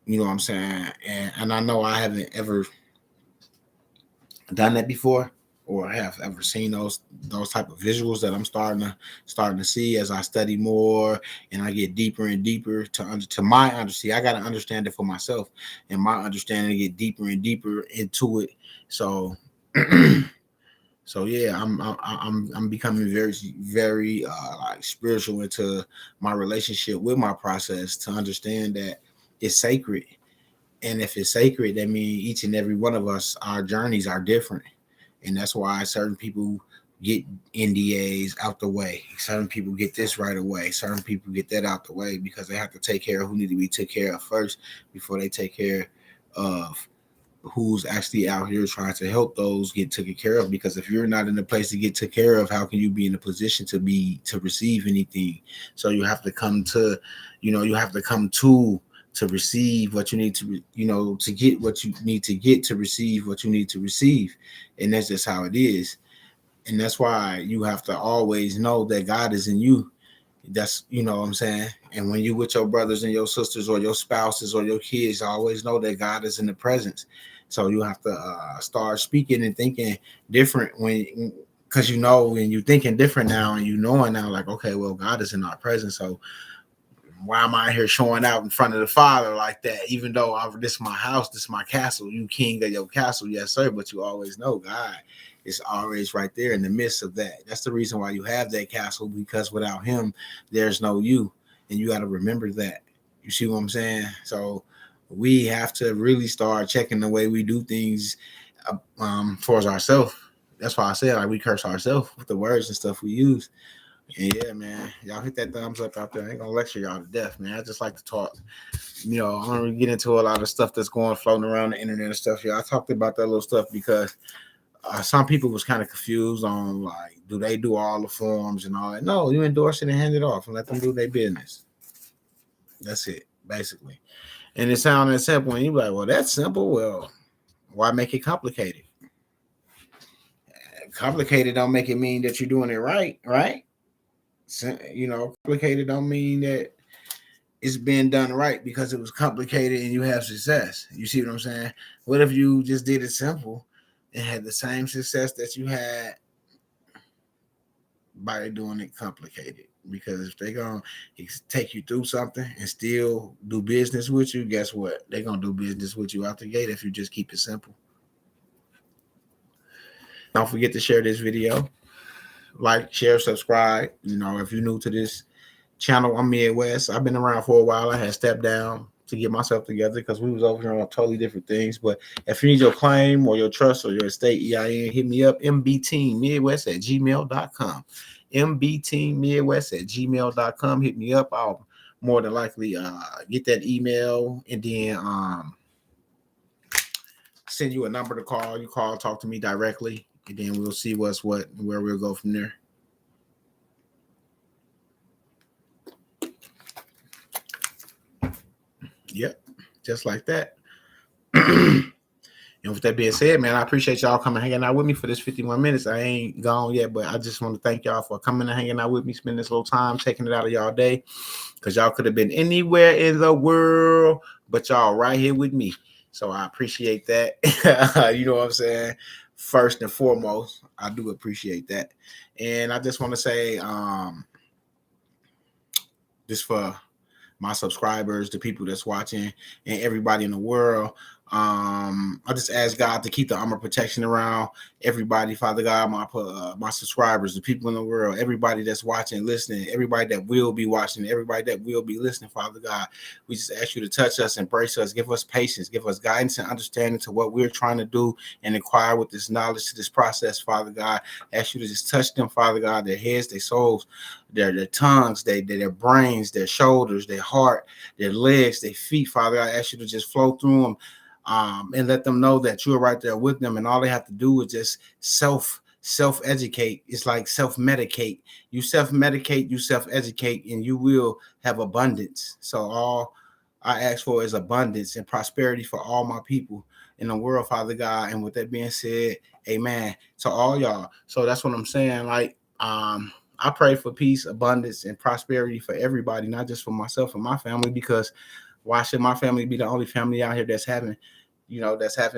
You know what I'm saying? And I know I haven't ever done that before, or have ever seen those type of visuals that I'm starting to see as I study more and I get deeper and deeper to my understanding. I got to understand it for myself, and my understanding get deeper and deeper into it. So so yeah, I'm becoming very, very like spiritual into my relationship with my process, to understand that it's sacred. And if it's sacred, that means each and every one of us, our journeys are different. And that's why certain people get NDAs out the way. Certain people get this right away. Certain people get that out the way, because they have to take care of who need to be taken care of first before they take care of who's actually out here trying to help those get taken care of. Because if you're not in a place to get taken care of, how can you be in a position to receive anything? So you have to come to, to receive what you need to get what you need to get to receive what you need to receive. And that's just how it is. And that's why you have to always know that God is in you. That's, what I'm saying. And when you with your brothers and your sisters or your spouses or your kids, always know that God is in the presence. So you have to start speaking and thinking different because when you're thinking different now, and knowing now, like, okay, well, God is in our presence. So why am I here showing out in front of the Father like that? Even though this is my house, this is my castle, you king of your castle, yes, sir. But you always know God is always right there in the midst of that. That's the reason why you have that castle, because without Him, there's no you. And you got to remember that. You see what I'm saying? So we have to really start checking the way we do things towards ourselves. That's why I said, like, we curse ourselves with the words and stuff we use. And yeah, man, y'all hit that thumbs up out there. I ain't gonna lecture y'all to death, man. I just like to talk. I don't really get into a lot of stuff that's going floating around the internet and stuff. Yeah, I talked about that little stuff because some people was kind of confused on like, do they do all the forms and all that? No, you endorse it and hand it off and let them do their business. That's it, basically. And it sounds simple, and you're like, well, that's simple. Well, why make it complicated? Complicated don't make it mean that you're doing it right, right? Complicated don't mean that it's been done right because it was complicated and you have success. You see what I'm saying? What if you just did it simple and had the same success that you had by doing it complicated? Because if they're going to take you through something and still do business with you, guess what? They're going to do business with you out the gate if you just keep it simple. Don't forget to share this video. Like, share, subscribe. If you're new to this channel, I'm Midwest. I've been around for a while. I had stepped down to get myself together because we was over here on totally different things. But if you need your claim or your trust or your estate EIN, hit me up, mbteammidwest@gmail.com. mbteammidwest@gmail.com. Hit me up. I'll more than likely get that email and then send you a number to call. You call, talk to me directly, and then we'll see what's what and where we'll go from there. Yep, just like that. And with that being said, man, I appreciate y'all coming hanging out with me for this 51 minutes. I ain't gone yet, but I just want to thank y'all for coming and hanging out with me, spending this little time, taking it out of y'all day, because y'all could have been anywhere in the world, but y'all right here with me. So I appreciate that. You know what I'm saying? First and foremost, I do appreciate that. And I just want to say, just for my subscribers, the people that's watching, and everybody in the world, I just ask God to keep the armor protection around everybody, Father God, my subscribers, the people in the world, everybody that's watching, listening, everybody that will be watching, everybody that will be listening, Father God. We just ask you to touch us, embrace us, give us patience, give us guidance and understanding to what we're trying to do and acquire with this knowledge to this process, Father God. I ask you to just touch them, Father God, their heads, their souls, their tongues, their brains, their shoulders, their heart, their legs, their feet, Father. I ask you to just flow through them and let them know that you're right there with them, and all they have to do is just self-educate. It's like self-medicate. You self-medicate, you self-educate, and you will have abundance. So all I ask for is abundance and prosperity for all my people in the world, Father God. And with that being said, amen to all y'all. So that's what I'm saying. Like, I pray for peace, abundance, and prosperity for everybody, not just for myself and my family, because why should my family be the only family out here that's having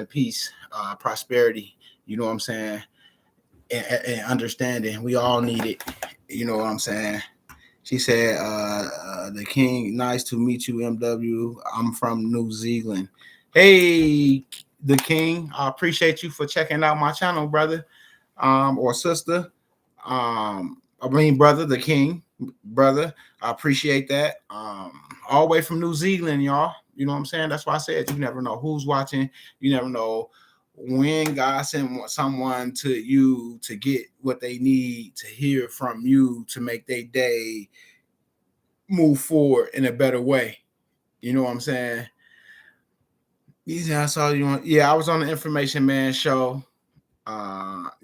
peace, prosperity, you know what I'm saying, and understanding. We all need it, you know what I'm saying. She said, the king, nice to meet you, MW. I'm from New Zealand. Hey, the king, I appreciate you for checking out my channel, brother, or sister. Brother, the king, brother. I appreciate that. All the way from New Zealand, y'all. You know what I'm saying? That's why I said you never know who's watching. You never know when God sent someone to you to get what they need to hear from you to make their day move forward in a better way. You know what I'm saying? Yeah, I saw you on. Yeah, I was on the Information Man show.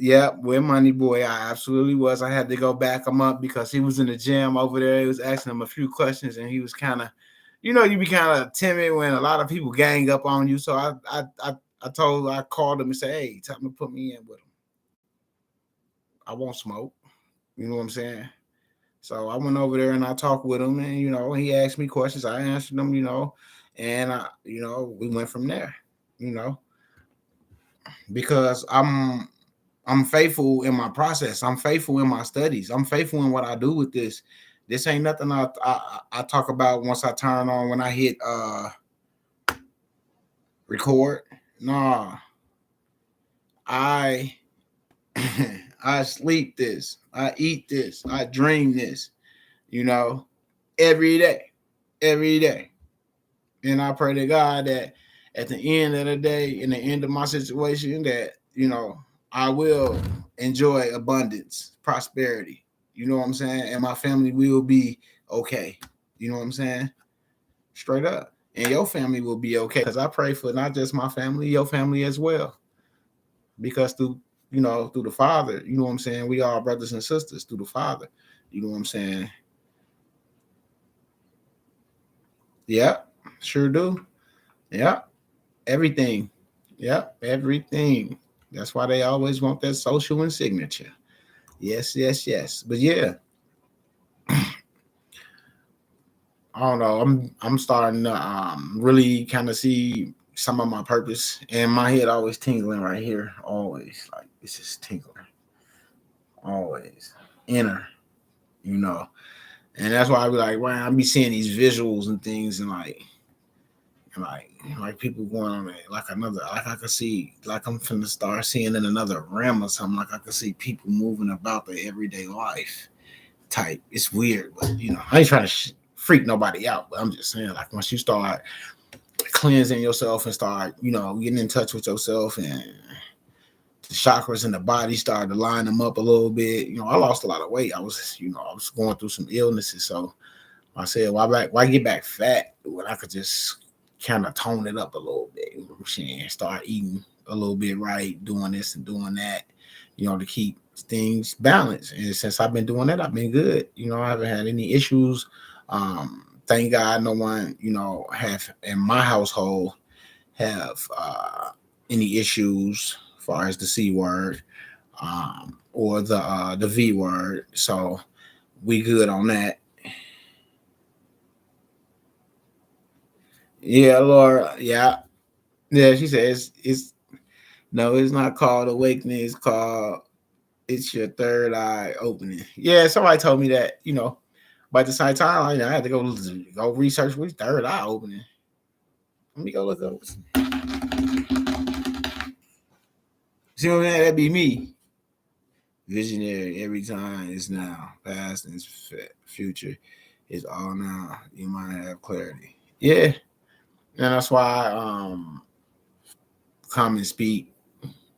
Yeah, with Money Boy, I absolutely was. I had to go back him up because he was in the gym over there. He was asking him a few questions, and he was kind of, you be kind of timid when a lot of people gang up on you. So I called him and said, hey, tell him to put me in with him. I won't smoke. You know what I'm saying? So I went over there and I talked with him, and he asked me questions. I answered them, and we went from there. Because I'm faithful in my process. I'm faithful in my studies. I'm faithful in what I do with this. This ain't nothing I talk about once I turn on, when I hit record. Nah. I sleep this. I eat this. I dream this, every day. Every day. And I pray to God that at the end of the day, in the end of my situation, that, I will enjoy abundance, prosperity, You know what I'm saying? And my family will be okay. You know what I'm saying? Straight up. And your family will be okay. Because I pray for not just my family, your family as well. Because through the Father, you know what I'm saying? We are brothers and sisters through the Father. You know what I'm saying? Yep, sure do. Yep, everything. Yep, everything. That's why they always want that social and signature. Yes, yes, yes. But yeah, I don't know. I'm starting to really kind of see some of my purpose, and my head always tingling right here. Always like it's just tingling. Always inner, you know. And that's why I be like, wow, I be seeing these visuals and things, and like people going on it, like another, like I could see, like I'm finna start seeing in another realm or something. Like I could see people moving about their everyday life type. It's weird, but I ain't trying to freak nobody out. But I'm just saying, like once you start cleansing yourself and start, getting in touch with yourself and the chakras in the body started to line them up a little bit. I lost a lot of weight. I was going through some illnesses, so I said, why get back fat when I could just kind of tone it up a little bit? You know what I'm saying? Start eating a little bit right, doing this and doing that, to keep things balanced. And since I've been doing that, I've been good. I haven't had any issues. Thank God no one, have in my household have any issues as far as the C word or the V word. So we good on that. Yeah, Laura. Yeah, yeah. She says it's no, it's not called awakening. It's your third eye opening. Yeah, somebody told me that. But at the same time, I had to go research what third eye opening. Let me go look up. See what I'm saying? That'd be me. Visionary every time is now. Past and future is all now. You might have clarity. Yeah, and that's why come and speak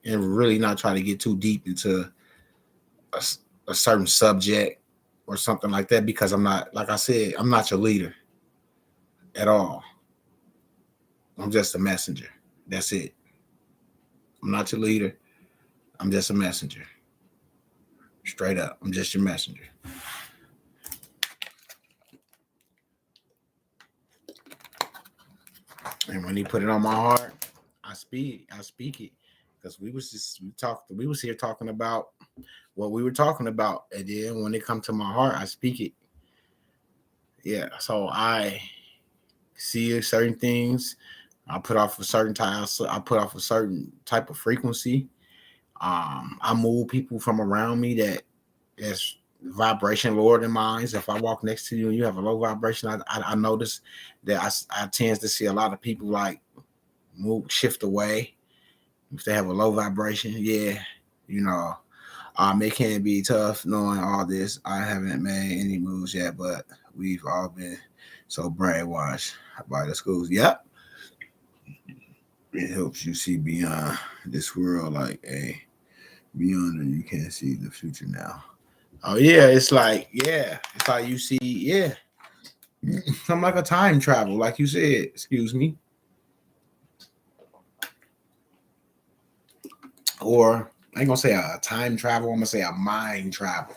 and really not try to get too deep into a, a certain subject or something like that because I'm not, like I said, I'm not your leader at all. I'm just a messenger. That's it. I'm not your leader. I'm just a messenger. Straight up. I'm just your messenger. And when he put it on my heart, I speak it. Because we was here talking about what we were talking about. And then when it come to my heart, I speak it. Yeah. So I see certain things. I put off a certain time. So I put off a certain type of frequency. I move people from around me that's vibration lower than mine. If I walk next to you and you have a low vibration, I notice that I tend to see a lot of people like shift away if they have a low vibration. Yeah, you know, it can be tough knowing all this. I haven't made any moves yet, but we've all been so brainwashed by the schools. Yep. It helps you see beyond this world, like beyond it, you can't see the future now. Oh yeah, it's like you see, yeah, something like a time travel, like you said. Excuse me, or I ain't gonna say a time travel. I'm gonna say a mind travel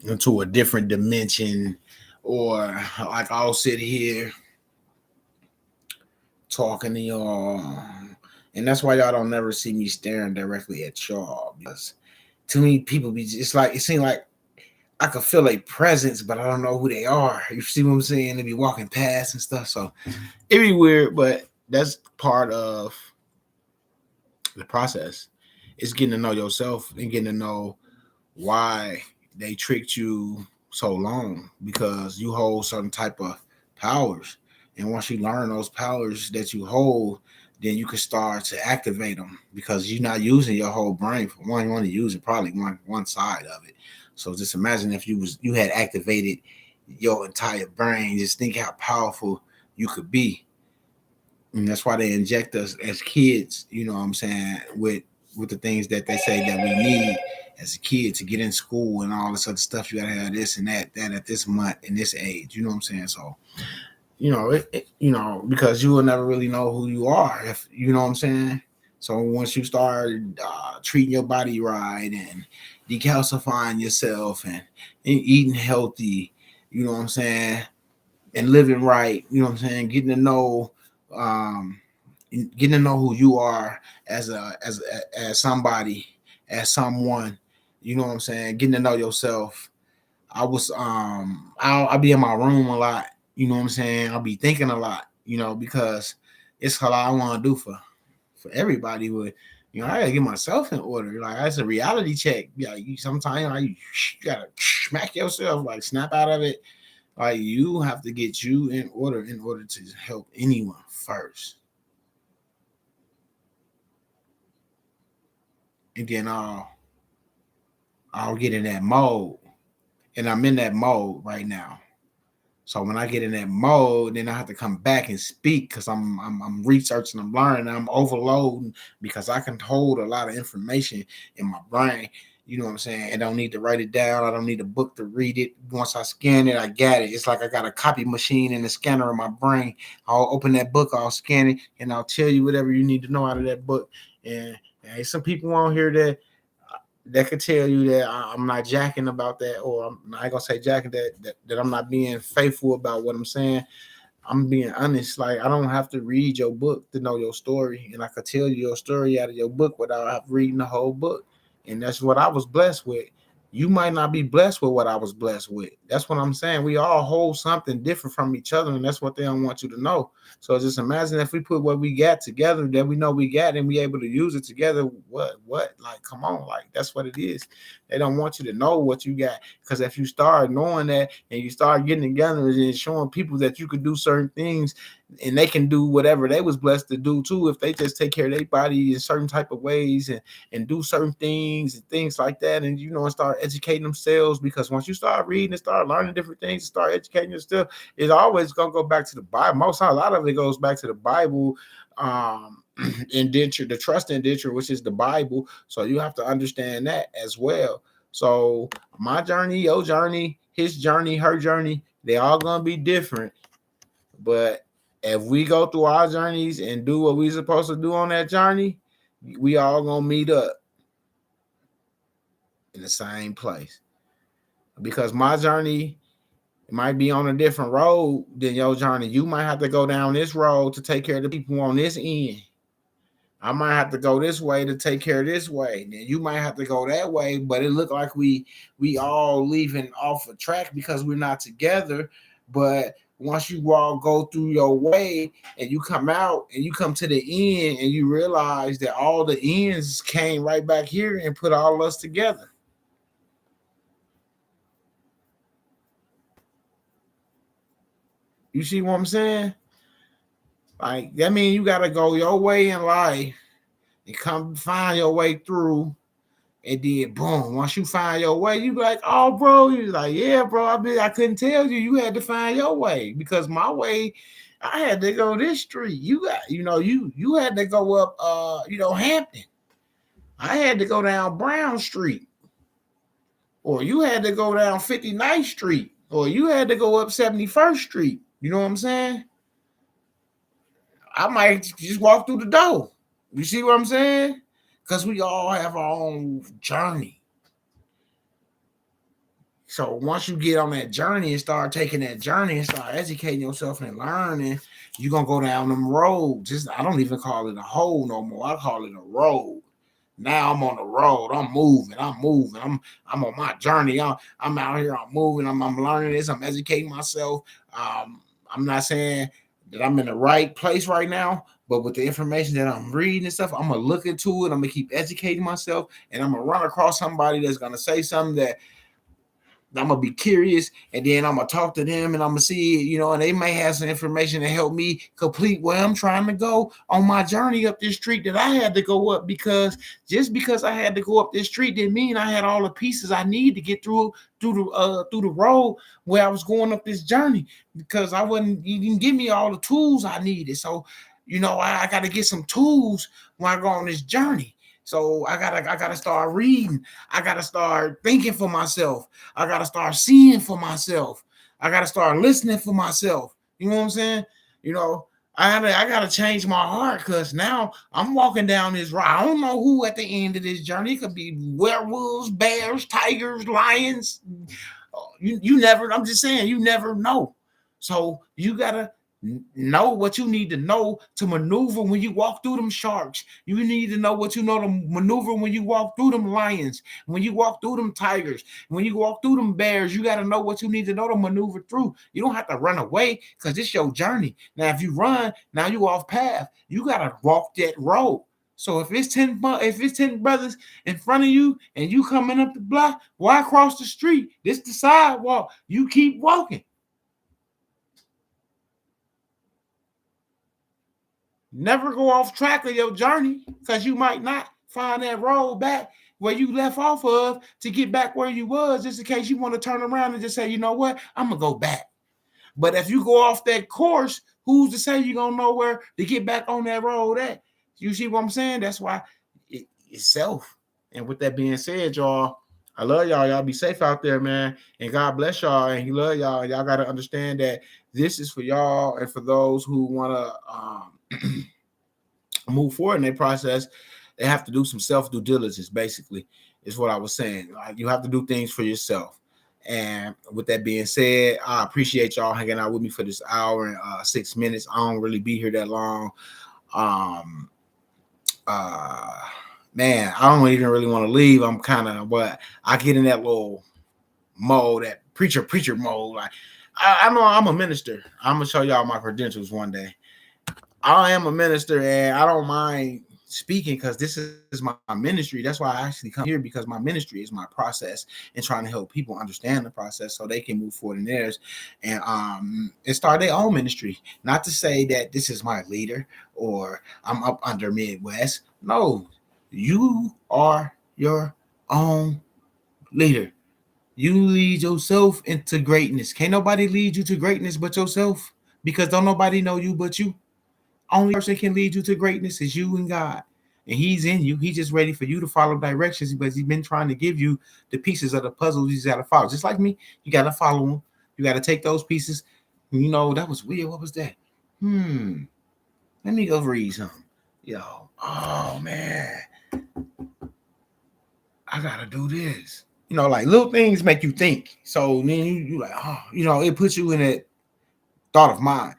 into a different dimension, or like I'll sit here talking to y'all, and that's why y'all don't never see me staring directly at y'all because too many people be just like it seems like I could feel a presence, but I don't know who they are. You see what I'm saying? They be walking past and stuff. So it'd be weird, but that's part of the process. It's getting to know yourself and getting to know why they tricked you so long because you hold certain type of powers. And once you learn those powers that you hold, then you can start to activate them because you're not using your whole brain. For one, you want to use it probably one side of it. So just imagine if you had activated your entire brain. Just think how powerful you could be. And that's why they inject us as kids, you know what I'm saying, with the things that they say that we need. as a kid to get in school and all this other stuff. You gotta have this and that at this month and this age. You know what I'm saying? So because you will never really know who you are if you know what I'm saying. So once you start treating your body right and decalcifying yourself and eating healthy, you know what I'm saying, and living right, you know what I'm saying, um, getting to know who you are as somebody, as someone, you know what I'm saying, getting to know yourself. I'll be in my room a lot, you know what I'm saying? I'll be thinking a lot, because it's a lot I want to do for everybody. With I gotta get myself in order. Like that's a reality check. Yeah, sometimes you gotta smack yourself, like snap out of it. Like you have to get you in order to help anyone first. And then I'll get in that mode. And I'm in that mode right now. So when I get in that mode, then I have to come back and speak because I'm researching, I'm learning, I'm overloading because I can hold a lot of information in my brain. You know what I'm saying? I don't need to write it down. I don't need a book to read it. Once I scan it, I got it. It's like I got a copy machine and a scanner in my brain. I'll open that book, I'll scan it, and I'll tell you whatever you need to know out of that book. And some people on here that could tell you that I'm not jacking about that, or I'm not gonna say jacking that I'm not being faithful about what I'm saying. I'm being honest. Like I don't have to read your book to know your story, and I could tell you your story out of your book without reading the whole book. And that's what I was blessed with. You might not be blessed with what I was blessed with. That's what I'm saying. We all hold something different from each other, and that's what they don't want you to know. So just imagine if we put what we got together that we know we got and we able to use it together. What? Like, come on, like that's what it is. They don't want you to know what you got. Because if you start knowing that and you start getting together and showing people that you could do certain things and they can do whatever they was blessed to do too, if they just take care of their body in certain type of ways and do certain things and things like that, and and start educating themselves. Because once you start reading and start learning different things and start educating yourself, it's always gonna go back to the Bible. A lot of it goes back to the Bible. Indenture, the trust indenture, which is the Bible. So you have to understand that as well. So my journey, your journey, his journey, her journey, they all gonna be different. But if we go through our journeys and do what we're supposed to do on that journey, we all gonna meet up in the same place. Because my journey might be on a different road than your journey. You might have to go down this road to take care of the people on this end. I might have to go this way to take care of this way. Then you might have to go that way, but it looked like we all leaving off a track because we're not together. But once you all go through your way and you come out and you come to the end and you realize that all the ends came right back here and put all of us together. You see what I'm saying? Like that means you gotta go your way in life and come find your way through. And then boom, once you find your way, you be like, oh bro, you like, yeah, bro. I couldn't tell you. You had to find your way because my way, I had to go this street. You got, you had to go up Hampton. I had to go down Brown Street. Or you had to go down 59th Street. Or you had to go up 71st Street. You know what I'm saying? I might just walk through the door. You see what I'm saying? Because we all have our own journey. So once you get on that journey and start taking that journey and start educating yourself and learning, you're gonna go down them roads. I don't even call it a hole no more. I call it a road. Now I'm on the road. I'm moving. I'm on my journey. I'm out here. I'm moving. I'm learning this. I'm educating myself. I'm not saying that I'm in the right place right now, but with the information that I'm reading and stuff, I'm gonna look into it. I'm gonna keep educating myself, and I'm gonna run across somebody that's gonna say something that I'm gonna be curious, and then I'm gonna talk to them, and I'm gonna see, and they may have some information to help me complete where I'm trying to go on my journey up this street that I had to go up. Because just because I had to go up this street didn't mean I had all the pieces I need to get through the road where I was going up this journey. Because you didn't give me all the tools I needed. So, I got to get some tools when I go on this journey. So I gotta start reading. I gotta start thinking for myself. I gotta start seeing for myself. I gotta start listening for myself. You know what I'm saying? You know, I gotta change my heart because now I'm walking down this road. I don't know who at the end of this journey. It could be werewolves, bears, tigers, lions. You never. I'm just saying, you never know. So you gotta know what you need to know to maneuver when you walk through them sharks. You need to know what you know to maneuver when you walk through them lions, when you walk through them tigers, when you walk through them bears. You got to know what you need to know to maneuver through. You don't have to run away because it's your journey. Now, if you run, now you off path. You got to walk that road. So if it's 10 brothers in front of you and you coming up the block, why cross the street? This the sidewalk. You keep walking. Never go off track of your journey because you might not find that road back where you left off of to get back where you was, just in case you want to turn around and just say, you know what, I'm gonna go back. But if you go off that course, who's to say you're gonna know where to get back on that road at? You see what I'm saying? That's why it's self. And with that being said, y'all, I love y'all. Y'all be safe out there, man. And God bless y'all. And He love y'all. Y'all got to understand that this is for y'all and for those who want to move forward in their process. They have to do some self due diligence, basically, is what I was saying. Like, you have to do things for yourself. And with that being said, I appreciate y'all hanging out with me for this hour and 6 minutes. I don't really be here that long. Man, I don't even really want to leave. I'm kind of, but I get in that little mode, that preacher mode. Like, I know I'm a minister. I'm gonna show y'all my credentials one day. I am a minister, and I don't mind speaking because this is my ministry. That's why I actually come here, because my ministry is my process and trying to help people understand the process so they can move forward in theirs and start their own ministry. Not to say that this is my leader or I'm up under Midwest. No, you are your own leader. You lead yourself into greatness. Can't nobody lead you to greatness but yourself, because don't nobody know you but you. Only person can lead you to greatness is you and God. And He's in you. He's just ready for you to follow directions, because He's been trying to give you the pieces of the puzzle you got to follow. Just like me, you got to follow Him. You got to take those pieces. You know, that was weird. What was that? Let me go read something. Yo, oh man, I gotta do this. You know, like little things make you think. So then you like, oh, you know, it puts you in that thought of mind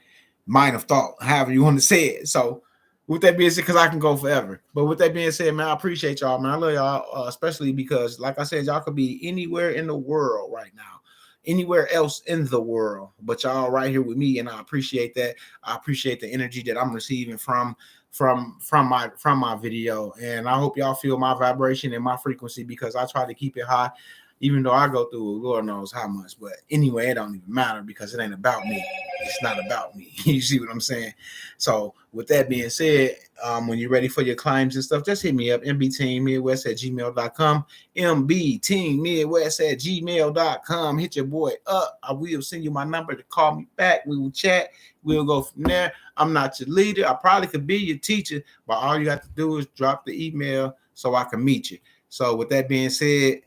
of thought, however you want to say it. So with that being said, because I can go forever. But with that being said, man, I appreciate y'all, man. I love y'all, especially because, like I said, y'all could be anywhere in the world right now, anywhere else in the world, but y'all right here with me, and I appreciate that. I appreciate the energy that I'm receiving from my video, and I hope y'all feel my vibration and my frequency, because I try to keep it high, even though I go through Lord knows how much. But anyway, it don't even matter because it ain't about me. It's not about me. You see what I'm saying? So with that being said, when you're ready for your climbs and stuff, just hit me up, mbteammidwest@gmail.com, mbteammidwest@gmail.com. Hit your boy up. I will send you my number to call me back. We will chat. We'll go from there. I'm not your leader. I probably could be your teacher, but all you got to do is drop the email so I can meet you. So with that being said,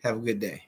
have a good day.